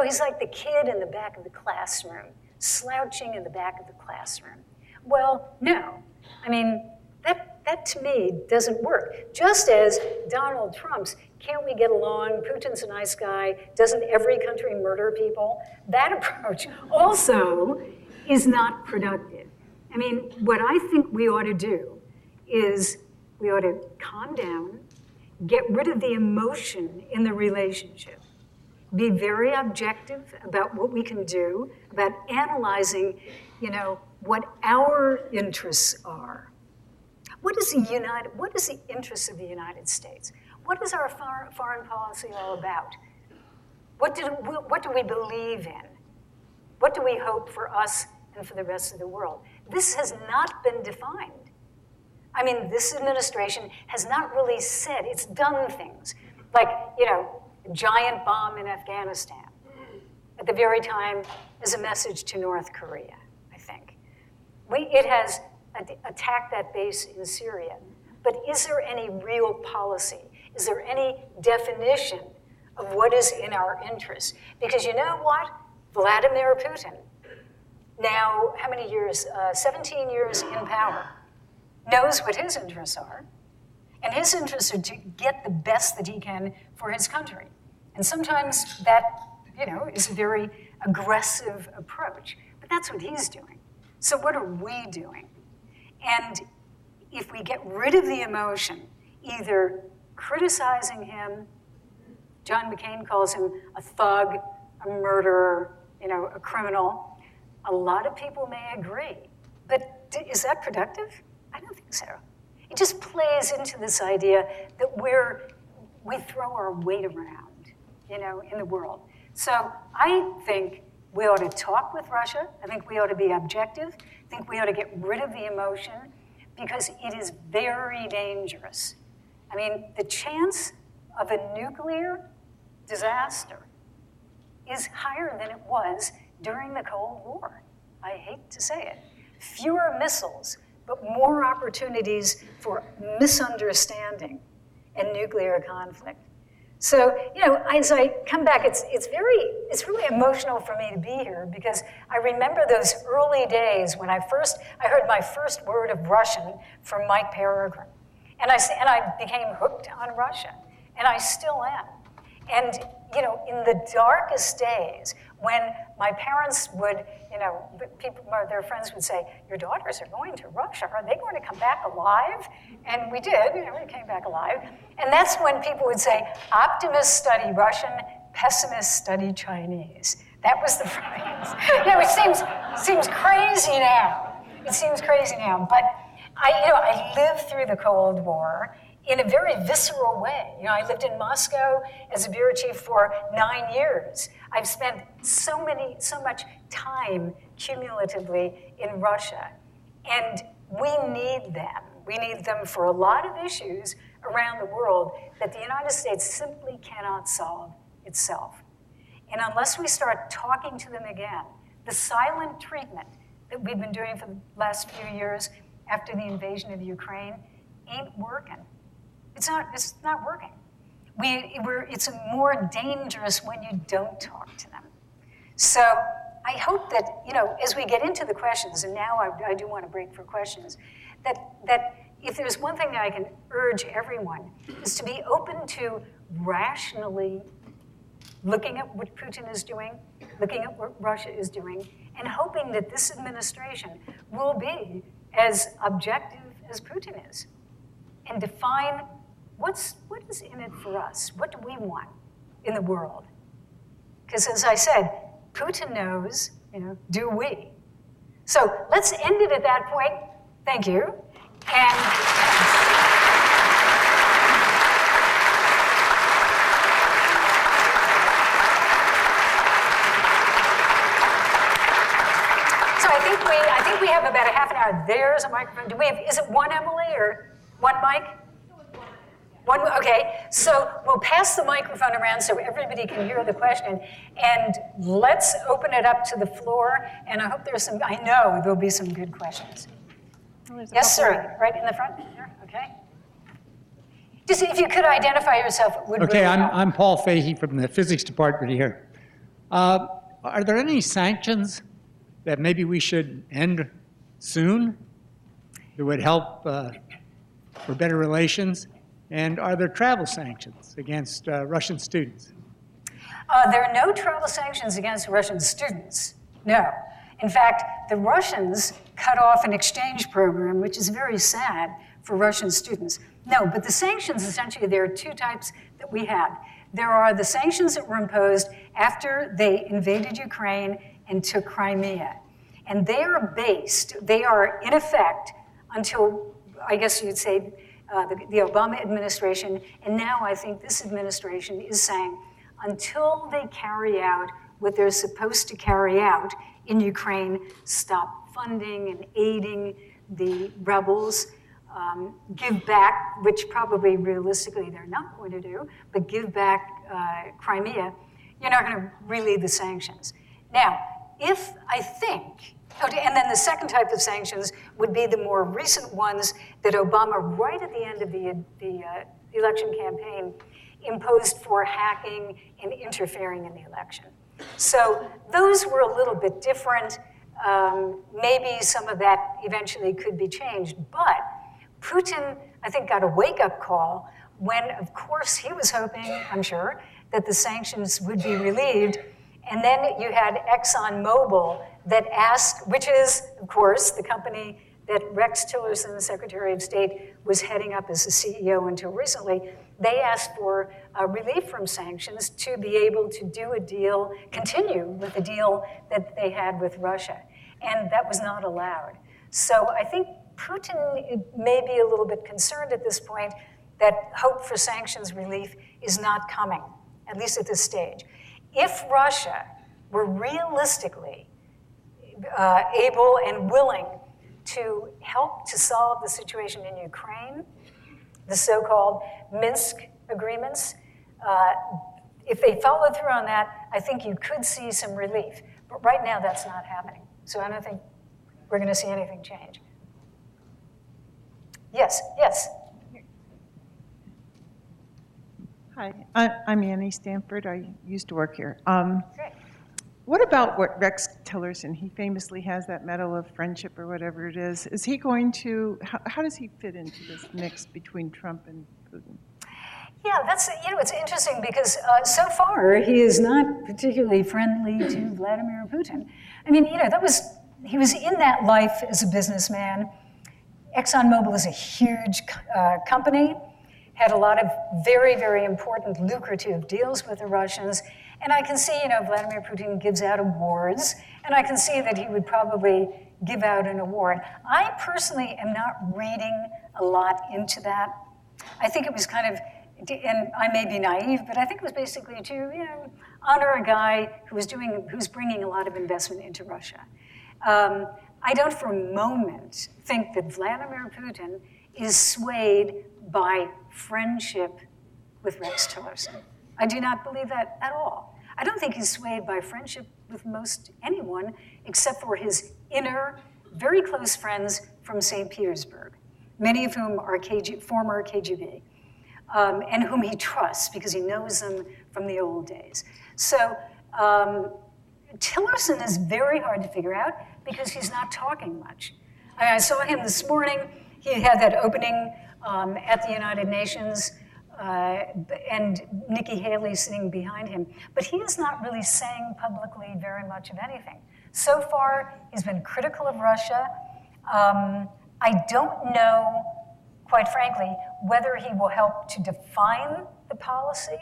he's like the kid in the back of the classroom, slouching in the back of the classroom. Well, no. I mean, that to me doesn't work. Just as Donald Trump's, can't we get along? Putin's a nice guy. Doesn't every country murder people? That approach also is not productive. I mean, what I think we ought to do is we ought to calm down, get rid of the emotion in the relationship, be very objective about what we can do, about analyzing, what our interests are. What is the interest of the United States? What is our foreign policy all about? What do we believe in? What do we hope for us and for the rest of the world? This has not been defined. I mean, this administration has not really said, it's done things. Like, a giant bomb in Afghanistan at the very time as a message to North Korea, I think. It has attacked that base in Syria. But is there any real policy? Is there any definition of what is in our interest? Because you know what? Vladimir Putin, now how many years? 17 years in power, knows what his interests are. And his interests are to get the best that he can for his country. And sometimes that, is a very aggressive approach. But that's what he's doing. So what are we doing? And if we get rid of the emotion, either criticizing him, John McCain calls him a thug, a murderer, a criminal, a lot of people may agree. But is that productive? I don't think so. It just plays into this idea that we throw our weight around, in the world. So I think we ought to talk with Russia. I think we ought to be objective. I think we ought to get rid of the emotion because it is very dangerous. I mean, the chance of a nuclear disaster is higher than it was during the Cold War. I hate to say it. Fewer missiles, but more opportunities for misunderstanding and nuclear conflict. So, as I come back, it's really emotional for me to be here because I remember those early days when I heard my first word of Russian from Mike Peregrine. And I became hooked on Russia, and I still am. And, in the darkest days, when my parents would, their friends would say, your daughters are going to Russia. Are they going to come back alive? And we did, we came back alive. And that's when people would say, optimists study Russian, pessimists study Chinese. That was the phrase. It seems crazy now. It seems crazy now. But I lived through the Cold War in a very visceral way. I lived in Moscow as a bureau chief for 9 years. I've spent so much time cumulatively in Russia. And we need them. We need them for a lot of issues around the world that the United States simply cannot solve itself. And unless we start talking to them again, the silent treatment that we've been doing for the last few years after the invasion of Ukraine ain't working. It's not working. It's more dangerous when you don't talk to them. So I hope that, as we get into the questions, and now I do want to break for questions, that if there's one thing that I can urge everyone is to be open to rationally looking at what Putin is doing, looking at what Russia is doing, and hoping that this administration will be as objective as Putin is and define what is in it for us? What do we want in the world? Because as I said, Putin knows, do we? So let's end it at that point. Thank you. And so I think we have about a half an hour. There's a microphone. Is it one, Emily, or one mic? One, okay, so we'll pass the microphone around so everybody can hear the question, and let's open it up to the floor, and I hope I know there'll be some good questions. Yes, sir, right in the front there, okay. Just if you could identify yourself, it would Okay, really help. I'm Paul Fahey from the physics department here. Are there any sanctions that maybe we should end soon that would help for better relations? And are there travel sanctions against Russian students? There are no travel sanctions against Russian students, no. In fact, the Russians cut off an exchange program, which is very sad for Russian students. No, but the sanctions, essentially, there are two types that we have. There are the sanctions that were imposed after they invaded Ukraine and took Crimea. And they are in effect, until I guess you'd say, the Obama administration, and now I think this administration is saying, until they carry out what they're supposed to carry out in Ukraine, stop funding and aiding the rebels, give back, which probably realistically they're not going to do, but give back Crimea, you're not going to relieve the sanctions. Now, if I think, and then the second type of sanctions would be the more recent ones that Obama, right at the end of the election campaign, imposed for hacking and interfering in the election. So those were a little bit different. Maybe some of that eventually could be changed, but Putin, I think, got a wake-up call when, of course, he was hoping, I'm sure, that the sanctions would be relieved. And then you had ExxonMobil that asked, which is, of course, the company that Rex Tillerson, the Secretary of State, was heading up as the CEO until recently. They asked for relief from sanctions to be able to do a deal, continue with the deal that they had with Russia. And that was not allowed. So I think Putin may be a little bit concerned at this point that hope for sanctions relief is not coming, at least at this stage. If Russia were realistically able and willing to help to solve the situation in Ukraine, the so-called Minsk agreements, if they follow through on that, I think you could see some relief. But right now, that's not happening. So I don't think we're going to see anything change. Yes, yes. Hi, I'm Annie Stanford. I used to work here. Great. What about what Rex Tillerson, he famously has that Medal of Friendship or whatever it is. Is he going to, how does he fit into this mix between Trump and Putin? Yeah, that's, it's interesting because so far he is not particularly friendly to Vladimir Putin. I mean, he was in that life as a businessman. ExxonMobil is a huge company, had a lot of very, very important, lucrative deals with the Russians. And I can see, Vladimir Putin gives out awards, and I can see that he would probably give out an award. I personally am not reading a lot into that. I think it was kind of, and I may be naive, but I think it was basically to, honor a guy who's bringing a lot of investment into Russia. I don't for a moment think that Vladimir Putin is swayed by friendship with Rex Tillerson. I do not believe that at all. I don't think he's swayed by friendship with most anyone except for his inner, very close friends from St. Petersburg, many of whom are former KGB, and whom he trusts because he knows them from the old days. So Tillerson is very hard to figure out because he's not talking much. I saw him this morning. He had that opening at the United Nations, and Nikki Haley sitting behind him. But he is not really saying publicly very much of anything. So far, he's been critical of Russia. I don't know, quite frankly, whether he will help to define the policy,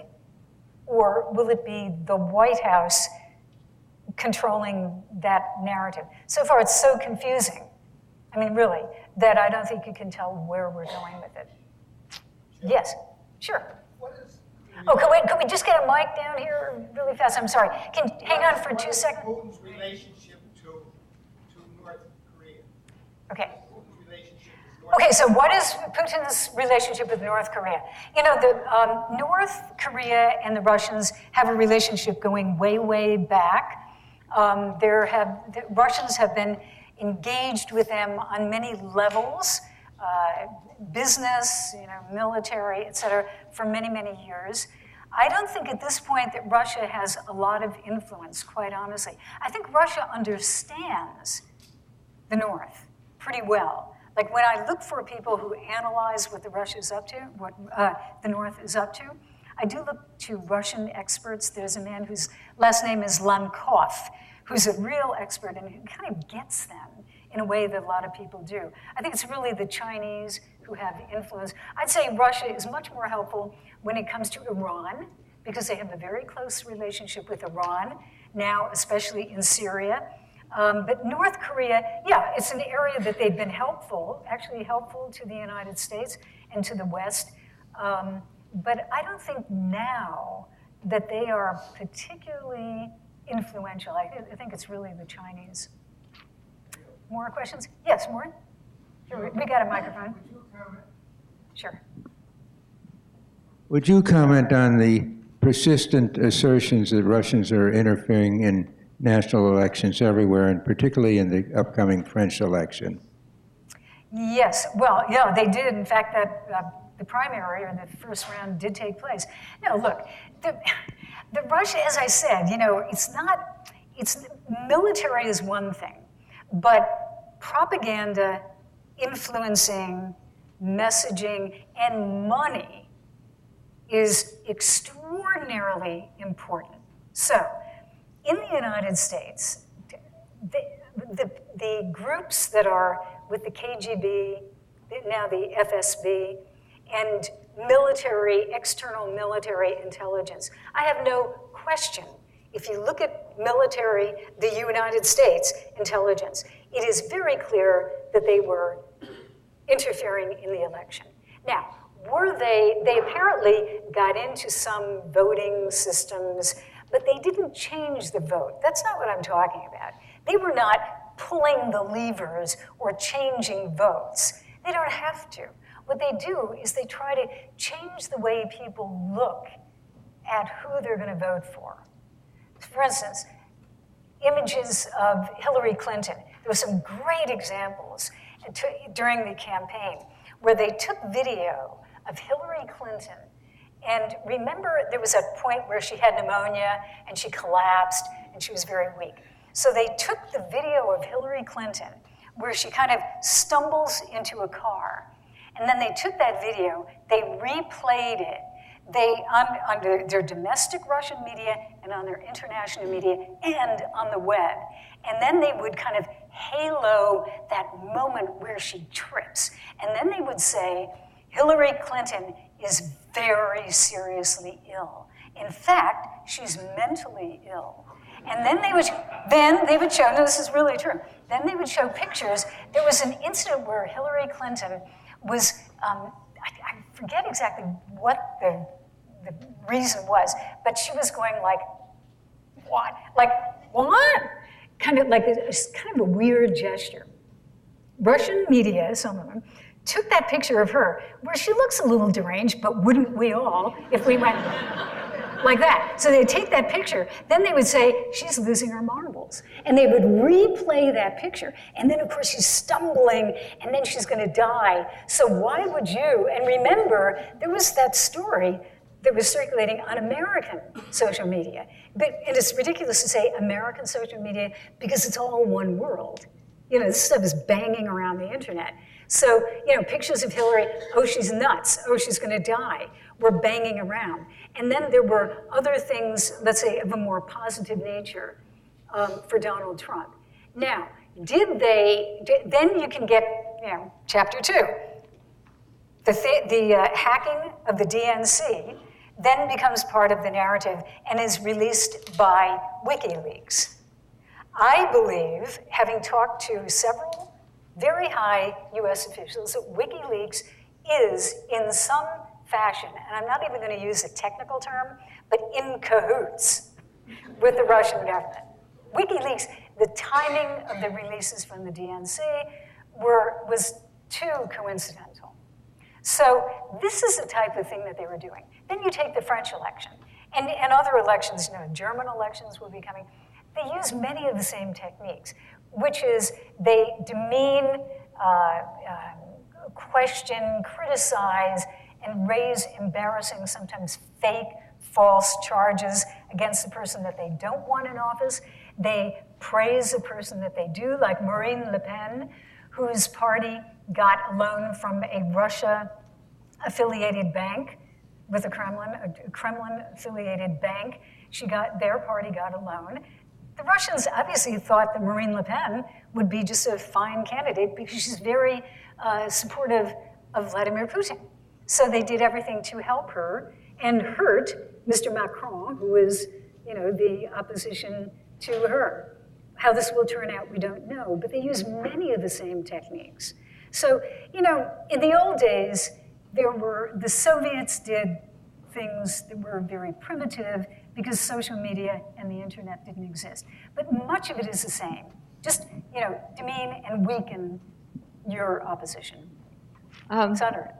or will it be the White House controlling that narrative. So far, it's so confusing, I mean, really, that I don't think you can tell where we're going with it. Yes, sure. Oh, can we just get a mic down here really fast? I'm sorry. Hang on for 2 seconds. Putin's relationship to North Korea. Okay. Putin's relationship with North Okay, so what is Putin's relationship with North Korea? The North Korea and the Russians have a relationship going way, way back. The Russians have been engaged with them on many levels, business, military, et cetera, for many, many years. I don't think at this point that Russia has a lot of influence, quite honestly. I think Russia understands the North pretty well. Like when I look for people who analyze what the North is up to, I do look to Russian experts. There's a man whose last name is Lankov, who's a real expert and who kind of gets them in a way that a lot of people do. I think it's really the Chinese who have influence. I'd say Russia is much more helpful when it comes to Iran, because they have a very close relationship with Iran, now especially in Syria. But North Korea, yeah, it's an area that they've been helpful, actually helpful to the United States and to the West. But I don't think now that they are particularly influential. I think it's really the Chinese. More questions? Yes, more? Here, we got a microphone. Would you comment? Sure. Would you comment on the persistent assertions that Russians are interfering in national elections everywhere, and particularly in the upcoming French election? Yes, well, yeah, they did. In fact, that the primary or the first round did take place. No, look, the Russia, as I said, it's military is one thing, but propaganda, influencing, messaging, and money is extraordinarily important. So, in the United States, the groups that are with the KGB, now the FSB, and external military intelligence, I have no question. If you look at the United States intelligence, it is very clear that they were interfering in the election. Now, they apparently got into some voting systems, but they didn't change the vote. That's not what I'm talking about. They were not pulling the levers or changing votes. They don't have to. What they do is they try to change the way people look at who they're going to vote for. For instance, images of Hillary Clinton. There were some great examples during the campaign where they took video of Hillary Clinton. And remember, there was a point where she had pneumonia and she collapsed and she was very weak. So they took the video of Hillary Clinton where she kind of stumbles into a car. And then they took that video, they replayed it. On their domestic Russian media and on their international media and on the web. And then they would kind of halo that moment where she trips. And then they would say, Hillary Clinton is very seriously ill. In fact, she's mentally ill. And then they would show, no, this is really true. Then they would show pictures. There was an incident where Hillary Clinton was, I forget exactly what the reason was, but she was going like, what? Like, what? Kind of like it's kind of a weird gesture. Russian media, some of them, took that picture of her where she looks a little deranged, but wouldn't we all if we went like that? So they'd take that picture, then they would say, she's losing her marbles. And they would replay that picture. And then, of course, she's stumbling, and then she's going to die. So why would you? And remember, there was that story that was circulating on American social media. And it's ridiculous to say American social media because it's all one world. This stuff is banging around the internet. So, pictures of Hillary, oh, she's nuts, oh, she's going to die, were banging around. And then there were other things, let's say, of a more positive nature for Donald Trump. Now, then you can get, chapter 2. The hacking of the DNC then becomes part of the narrative and is released by WikiLeaks. I believe, having talked to several very high US officials, that WikiLeaks is in some fashion, and I'm not even going to use a technical term, but in cahoots with the Russian government. WikiLeaks, the timing of the releases from the DNC was too coincidental. So this is the type of thing that they were doing. Then you take the French election, and other elections, German elections will be coming. They use many of the same techniques, which is they demean, question, criticize, and raise embarrassing, sometimes fake, false charges against the person that they don't want in office. They praise the person that they do, like Marine Le Pen, whose party got a loan from a Russia-affiliated bank with the Kremlin, a Kremlin-affiliated bank. Their party got a loan. The Russians obviously thought that Marine Le Pen would be just a fine candidate because she's very supportive of Vladimir Putin. So they did everything to help her and hurt Mr. Macron, who is, the opposition to her. How this will turn out, we don't know, but they use many of the same techniques. So, in the old days, the Soviets did things that were very primitive because social media and the internet didn't exist. But much of it is the same. Just, demean and weaken your opposition. Sandra.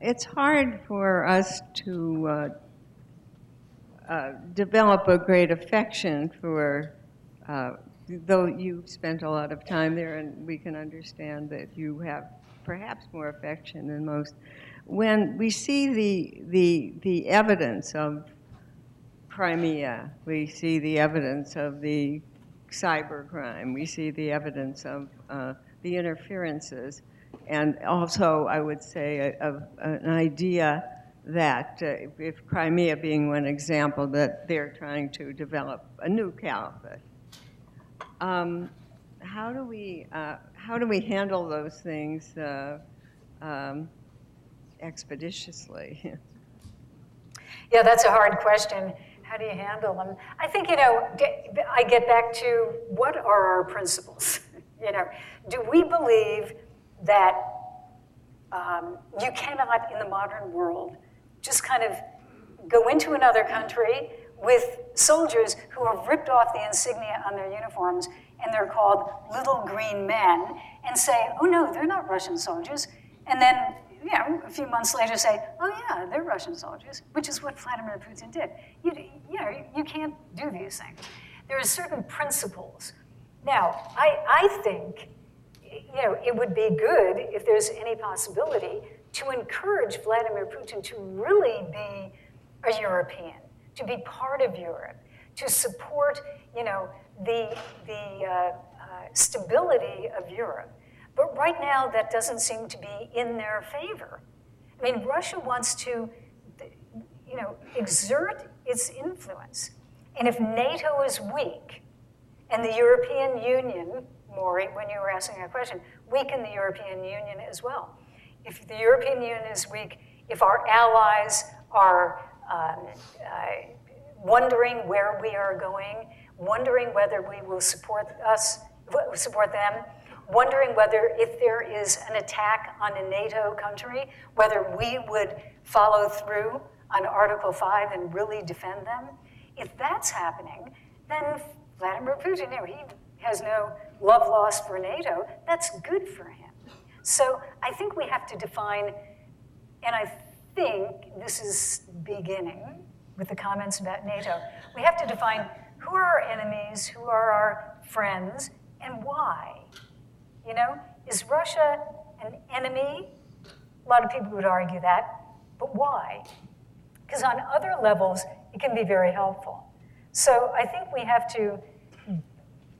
It's hard for us to develop a great affection for, though you've spent a lot of time there, and we can understand that you have perhaps more affection than most. When we see the evidence of Crimea, we see the evidence of the cybercrime, we see the evidence of the interferences, and also, I would say, of an idea that, if Crimea being one example, that they're trying to develop a new caliphate. How do we handle those things expeditiously? Yeah, that's a hard question. How do you handle them? I think, I get back to what are our principles? Do we believe that you cannot, in the modern world, just kind of go into another country with soldiers who have ripped off the insignia on their uniforms and they're called little green men, and say, oh no, they're not Russian soldiers, and then a few months later say, oh yeah, they're Russian soldiers, which is what Vladimir Putin did. You can't do these things. There are certain principles. Now, I think it would be good if there's any possibility to encourage Vladimir Putin to really be a European, to be part of Europe, to support, the stability of Europe. But right now, that doesn't seem to be in their favor. I mean, Russia wants to, exert its influence. And if NATO is weak, and the European Union, Maury, when you were asking that question, weaken the European Union as well. If the European Union is weak, if our allies are wondering where we are going, wondering whether we will support them, wondering whether if there is an attack on a NATO country, whether we would follow through on Article 5 and really defend them. If that's happening, then Vladimir Putin, he has no love lost for NATO. That's good for him. So I think we have to define, and I think this is beginning with the comments about NATO, we have to define who are our enemies, who are our friends, and why. Is Russia an enemy? A lot of people would argue that, but why? Because on other levels, it can be very helpful. So I think we have to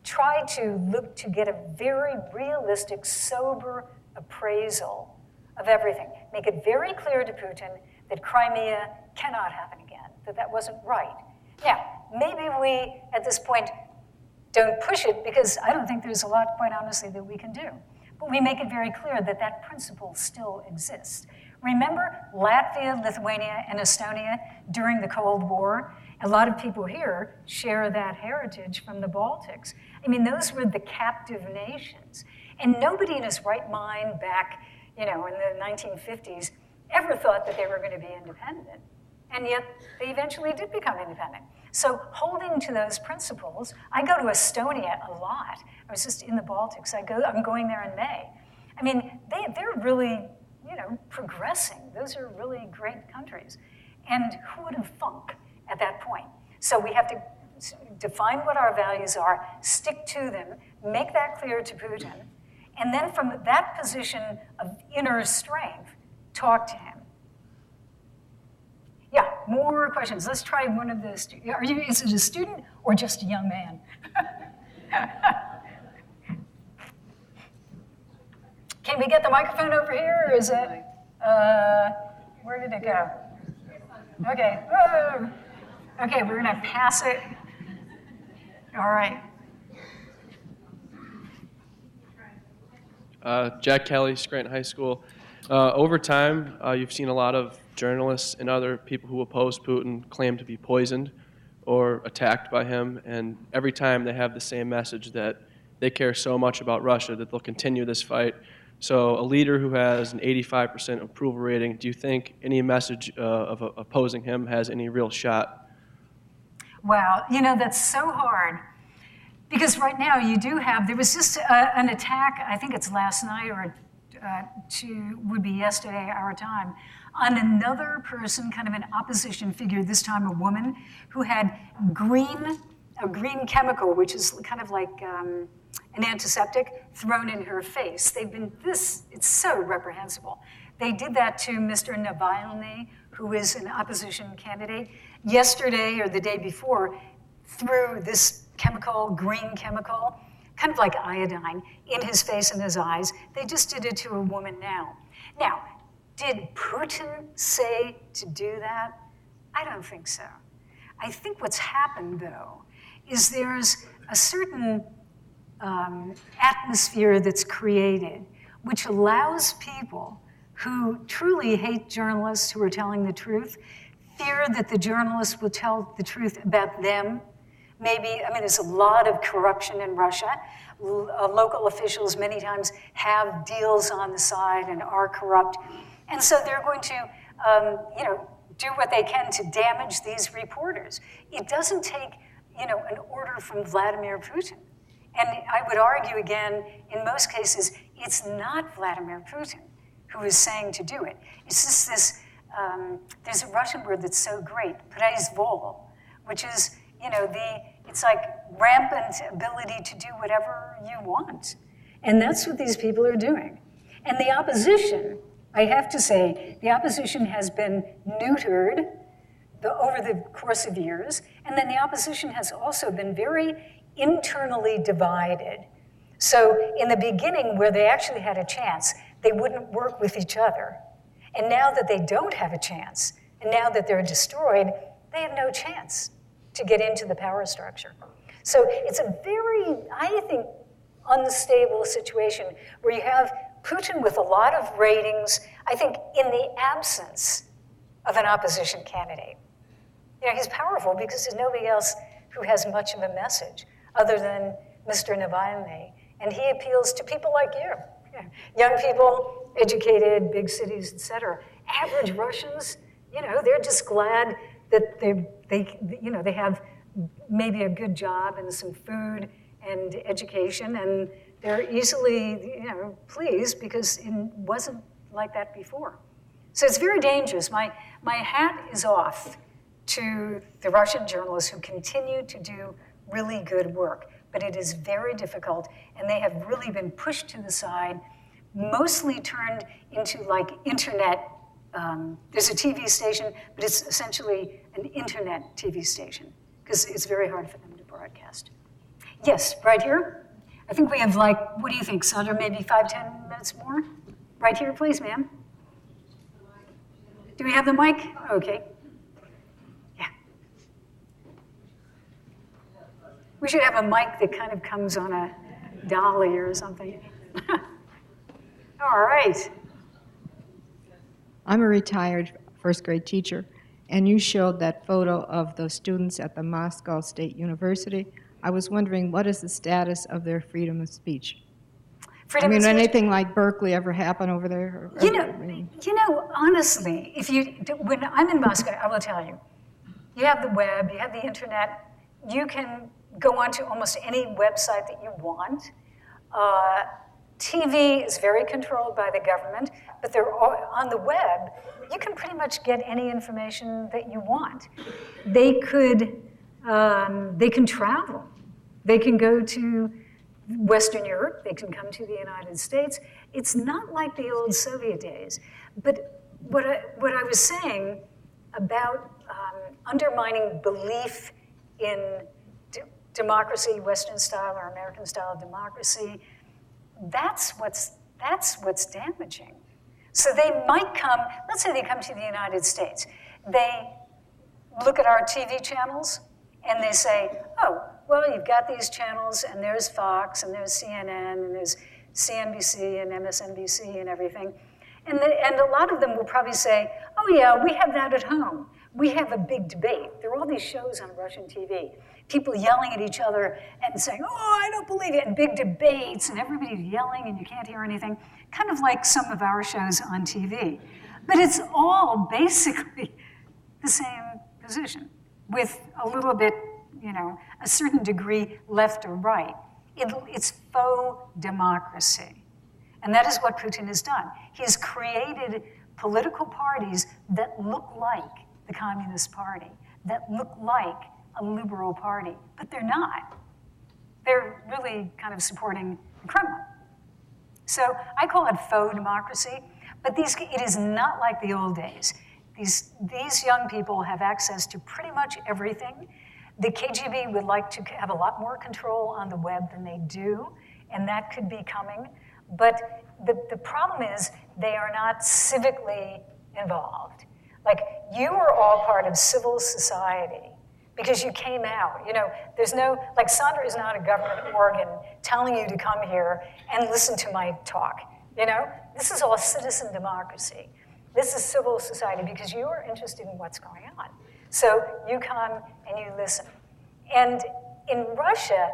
try to look to get a very realistic, sober appraisal of everything. Make it very clear to Putin that Crimea cannot happen again, that wasn't right. Now, maybe we, at this point, don't push it because I don't think there's a lot, quite honestly, that we can do. But we make it very clear that that principle still exists. Remember Latvia, Lithuania, and Estonia during the Cold War? A lot of people here share that heritage from the Baltics. I mean, those were the captive nations. And nobody in his right mind back, in the 1950s ever thought that they were going to be independent. And yet, they eventually did become independent. So holding to those principles, I go to Estonia a lot. I was just in the Baltics. I'm going there in May. I mean, they're really, progressing. Those are really great countries. And who would have thunk at that point? So we have to define what our values are, stick to them, make that clear to Putin, and then from that position of inner strength, talk to him. Yeah, more questions. Let's try one of those. Is it a student or just a young man? Can we get the microphone over here, or is it, where did it go? Okay, okay, we're gonna pass it. All right. Jack Kelly, Scranton High School. Over time, you've seen a lot of journalists and other people who oppose Putin claim to be poisoned or attacked by him. And every time they have the same message that they care so much about Russia that they'll continue this fight. So a leader who has an 85% approval rating, do you think any message of opposing him has any real shot? Wow, you know, that's so hard. Because right now you do have, there was just an attack, I think it's last night or would be yesterday, our time, on another person, kind of an opposition figure, this time a woman, who had a green chemical, which is kind of like an antiseptic, thrown in her face. It's so reprehensible. They did that to Mr. Navalny, who is an opposition candidate. Yesterday or the day before, threw this green chemical, kind of like iodine, in his face and his eyes. They just did it to a woman now. Now, did Putin say to do that? I don't think so. I think what's happened, though, is there's a certain atmosphere that's created which allows people who truly hate journalists who are telling the truth, fear that the journalists will tell the truth about them. Maybe, there's a lot of corruption in Russia. Local officials many times have deals on the side and are corrupt. And so they're going to, do what they can to damage these reporters. It doesn't take, an order from Vladimir Putin. And I would argue again, in most cases, it's not Vladimir Putin who is saying to do it. It's just this, there's a Russian word that's so great, произвол, which is, it's like rampant ability to do whatever you want. And that's what these people are doing. And the opposition, I have to say, the opposition has been neutered over the course of years, and then the opposition has also been very internally divided. So in the beginning, where they actually had a chance, they wouldn't work with each other. And now that they don't have a chance, and now that they're destroyed, they have no chance to get into the power structure. So it's a very, I think, unstable situation where you have Putin with a lot of ratings, I think, in the absence of an opposition candidate. He's powerful because there's nobody else who has much of a message other than Mr. Navalny. And he appeals to people like you. Young people, educated, big cities, et cetera. Average Russians, they're just glad that they have maybe a good job and some food and education, and they're easily, pleased because it wasn't like that before. So it's very dangerous. My hat is off to the Russian journalists who continue to do really good work, but it is very difficult, and they have really been pushed to the side, mostly turned into like internet. There's a TV station, but it's essentially an internet TV station because it's very hard for them to broadcast. Yes, right here. I think we have what do you think, Sandra, maybe 5-10 minutes more? Right here, please, ma'am. Do we have the mic? Okay. Yeah. We should have a mic that kind of comes on a dolly or something. All right. I'm a retired first grade teacher, and you showed that photo of the students at the Moscow State University. I was wondering, what is the status of their freedom of speech? Anything like Berkeley ever happen over there? Honestly, when I'm in Moscow, I will tell you, you have the web, you have the internet, you can go onto almost any website that you want. TV is very controlled by the government, but they're on the web, you can pretty much get any information that you want. They can travel. They can go to Western Europe. They can come to the United States. It's not like the old Soviet days. But what I was saying about undermining belief in democracy, Western style or American style democracy, that's what's damaging. So they might come, let's say they come to the United States. They look at our TV channels and they say, oh, well, you've got these channels and there's Fox and there's CNN and there's CNBC and MSNBC and everything. And a lot of them will probably say, oh yeah, we have that at home. We have a big debate. There are all these shows on Russian TV, people yelling at each other and saying, oh, I don't believe it, and big debates, and everybody's yelling and you can't hear anything, kind of like some of our shows on TV. But it's all basically the same position with a little bit, a certain degree left or right. It's faux democracy. And that is what Putin has done. He has created political parties that look like the Communist Party, that look like a liberal party, but they're not. They're really kind of supporting the Kremlin. So I call it faux democracy, but it is not like the old days. These young people have access to pretty much everything. The KGB would like to have a lot more control on the web than they do, and that could be coming. But the problem is they are not civically involved. Like, you are all part of civil society because you came out. There's no, like, Sandra is not a government organ telling you to come here and listen to my talk. This is all citizen democracy. This is civil society because you are interested in what's going on. So you come and you listen. And in Russia,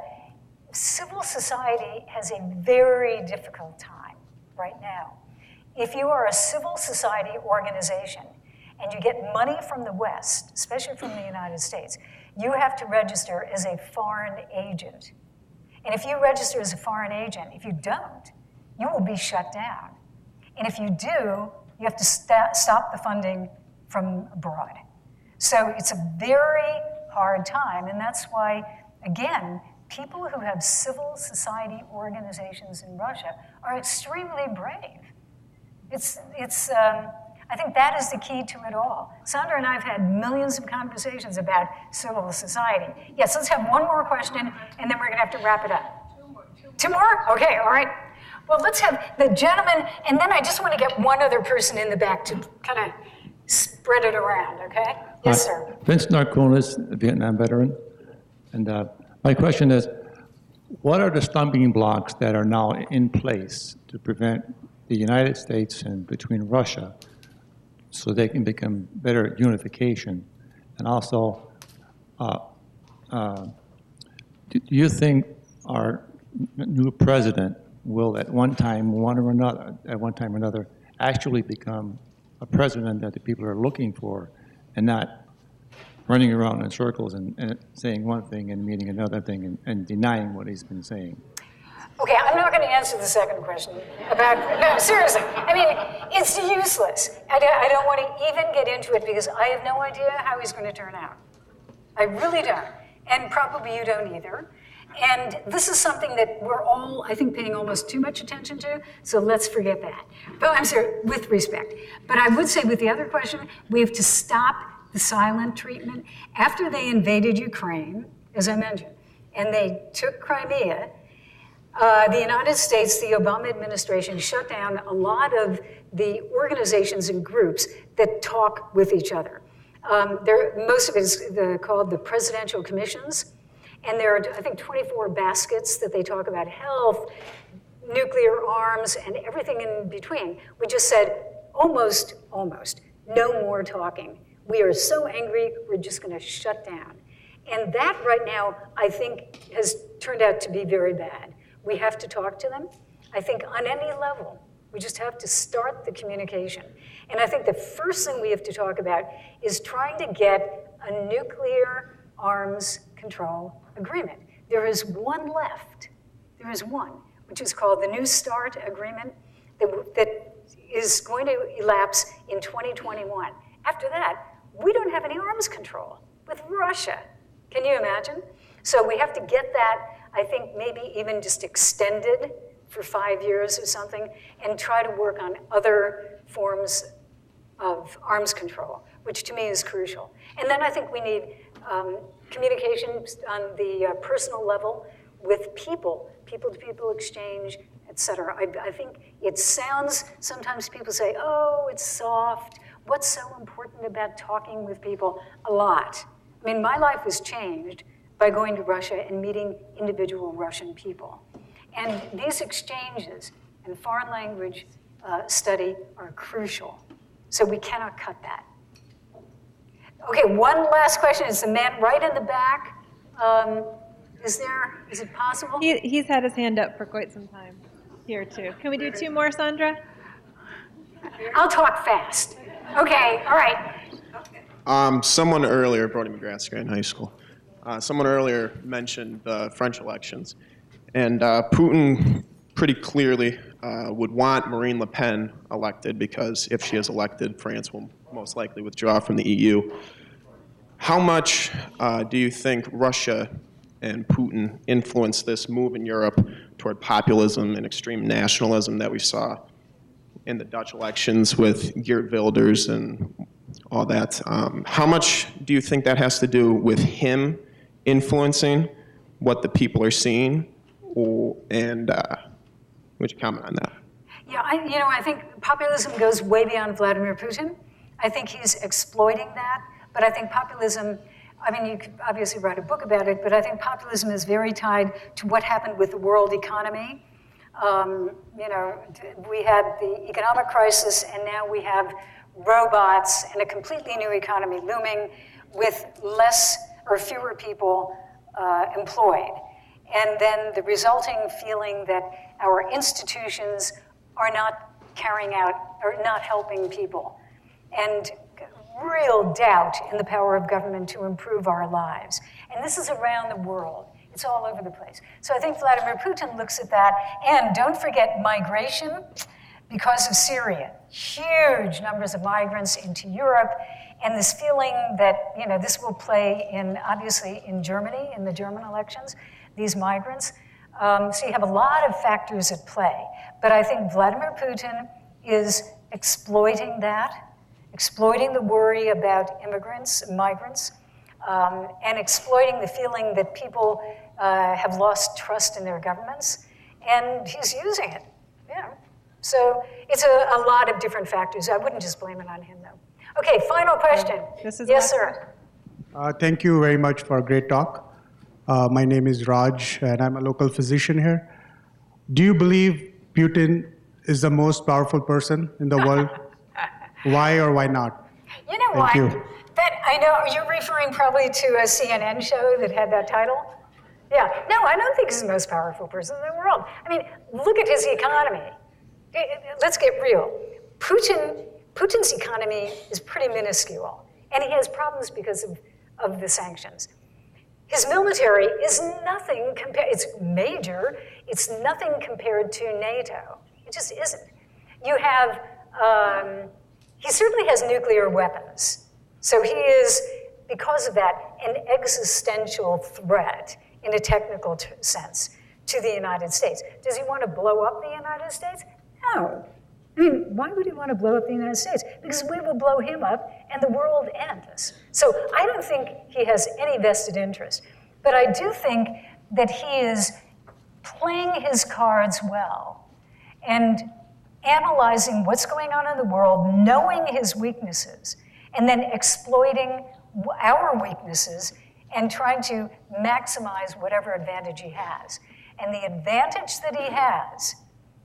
civil society has a very difficult time right now. If you are a civil society organization and you get money from the West, especially from the United States, you have to register as a foreign agent. And if you register as a foreign agent, if you don't, you will be shut down. And if you do, you have to stop the funding from abroad. So it's a very hard time, and that's why, again, people who have civil society organizations in Russia are extremely brave. I think that is the key to it all. Sandra and I have had millions of conversations about civil society. Yes, let's have one more question, and then we're going to have to wrap it up. Two more? Okay, all right. Well, let's have the gentleman, and then I just want to get one other person in the back to kind of spread it around, okay? Yes, sir. Vince Narconis, a Vietnam veteran. And my question is, what are the stumbling blocks that are now in place to prevent the United States and between Russia so they can become better unification? And also, do you think our new president will at one time or another actually become a president that the people are looking for and not running around in circles and saying one thing and meaning another thing and denying what he's been saying? Okay, I'm not going to answer the second question no, seriously. I mean, it's useless. I don't want to even get into it because I have no idea how he's going to turn out. I really don't. And probably you don't either. And this is something that we're all, I think, paying almost too much attention to, so let's forget that. But I'm sorry, with respect. But I would say with the other question, we have to stop the silent treatment. After they invaded Ukraine, as I mentioned, and they took Crimea, the United States, the Obama administration, shut down a lot of the organizations and groups that talk with each other. Most of it is called the presidential commissions. And there are, I think, 24 baskets that they talk about health, nuclear arms, and everything in between. We just said, almost, no more talking. We are so angry, we're just going to shut down. And that right now, I think, has turned out to be very bad. We have to talk to them. I think on any level, we just have to start the communication. And I think the first thing we have to talk about is trying to get a nuclear arms control agreement. There is one left. There is one, which is called the New START agreement that is going to elapse in 2021. After that, we don't have any arms control with Russia. Can you imagine? So we have to get that, I think, maybe even just extended for 5 years or something, and try to work on other forms of arms control, which to me is crucial. And then I think we need communication on the personal level with people-to-people exchange, et cetera. I think it sounds, sometimes people say, oh, it's soft. What's so important about talking with people? A lot. I mean, my life was changed by going to Russia and meeting individual Russian people. And these exchanges and foreign language study are crucial. So we cannot cut that. Okay, one last question. It's the man right in the back. Is it possible? He's had his hand up for quite some time here, too. Can we do 2 more, Sandra? I'll talk fast. Okay, all right. Someone earlier, Brody McGrath, Scranton High School. Someone earlier mentioned the French elections. And Putin pretty clearly would want Marine Le Pen elected because if she is elected, France will most likely withdraw from the EU. How much do you think Russia and Putin influenced this move in Europe toward populism and extreme nationalism that we saw in the Dutch elections with Geert Wilders and all that? How much do you think that has to do with him influencing what the people are seeing? And would you comment on that? Yeah, I think populism goes way beyond Vladimir Putin. I think he's exploiting that, but I think populism, you could obviously write a book about it, but I think populism is very tied to what happened with the world economy. We had the economic crisis, and now we have robots and a completely new economy looming with less or fewer people employed. And then the resulting feeling that our institutions are not carrying out or not helping people. And real doubt in the power of government to improve our lives. And this is around the world. It's all over the place. So I think Vladimir Putin looks at that. And don't forget migration because of Syria. Huge numbers of migrants into Europe. And this feeling that, this will play obviously in Germany, in the German elections, these migrants. So you have a lot of factors at play. But I think Vladimir Putin is exploiting that, exploiting the worry about migrants, and exploiting the feeling that people have lost trust in their governments, and he's using it. Yeah. So it's a lot of different factors. I wouldn't just blame it on him, though. Okay, final question. Yes, sir. Thank you very much for a great talk. My name is Raj, and I'm a local physician here. Do you believe Putin is the most powerful person in the world? Why or why not? You know why? That I know you're referring probably to a CNN show that had that title. Yeah. No, I don't think he's the most powerful person in the world. Look at his economy. Let's get real. Putin's economy is pretty minuscule, and he has problems because of the sanctions. His military is nothing compared. It's major. It's nothing compared to NATO. It just isn't. You have. He certainly has nuclear weapons. So he is, because of that, an existential threat in a technical sense to the United States. Does he want to blow up the United States? No. Why would he want to blow up the United States? Because we will blow him up and the world ends. So I don't think he has any vested interest. But I do think that he is playing his cards well and analyzing what's going on in the world, knowing his weaknesses, and then exploiting our weaknesses and trying to maximize whatever advantage he has. And the advantage that he has,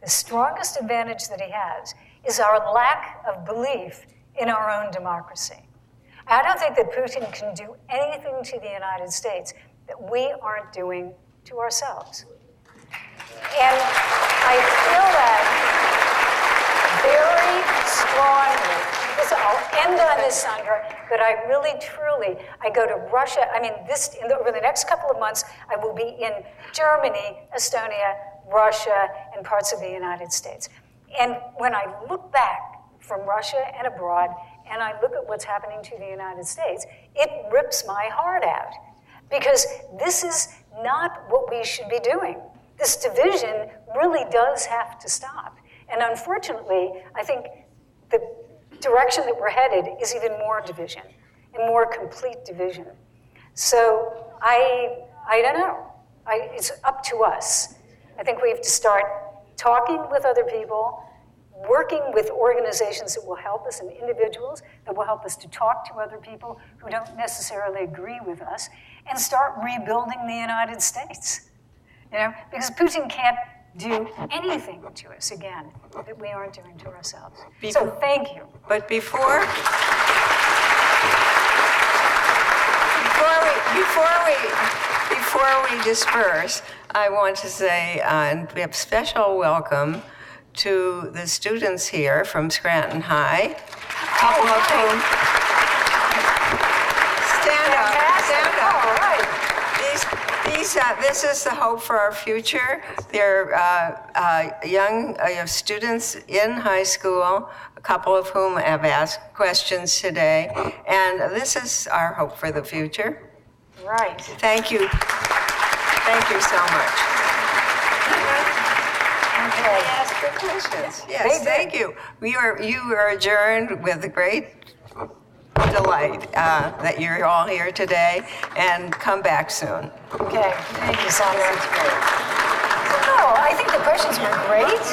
the strongest advantage that he has, is our lack of belief in our own democracy. I don't think that Putin can do anything to the United States that we aren't doing to ourselves. And I feel that very strongly. I'll end on this, Sandra, but I really, truly, I go to Russia. Over the next couple of months, I will be in Germany, Estonia, Russia, and parts of the United States. And when I look back from Russia and abroad, and I look at what's happening to the United States, it rips my heart out. Because this is not what we should be doing. This division really does have to stop. And unfortunately, I think the direction that we're headed is even more division and more complete division. So I don't know. It's up to us. I think we have to start talking with other people, working with organizations that will help us and individuals that will help us to talk to other people who don't necessarily agree with us, and start rebuilding the United States. Because Putin can't do anything to us again that we aren't doing to ourselves. So thank you. But before Before we disperse, I want to say we have special welcome to the students here from Scranton High. Couple of whom stand up. All right. This is the hope for our future. They're young students in high school, a couple of whom have asked questions today, and this is our hope for the future. Right. Thank you. Thank you so much. Okay. Ask good questions. Yes, thank you. You are adjourned with great delight that you're all here today, and come back soon. Okay. Thank you, Sandra. No, I think the questions were great.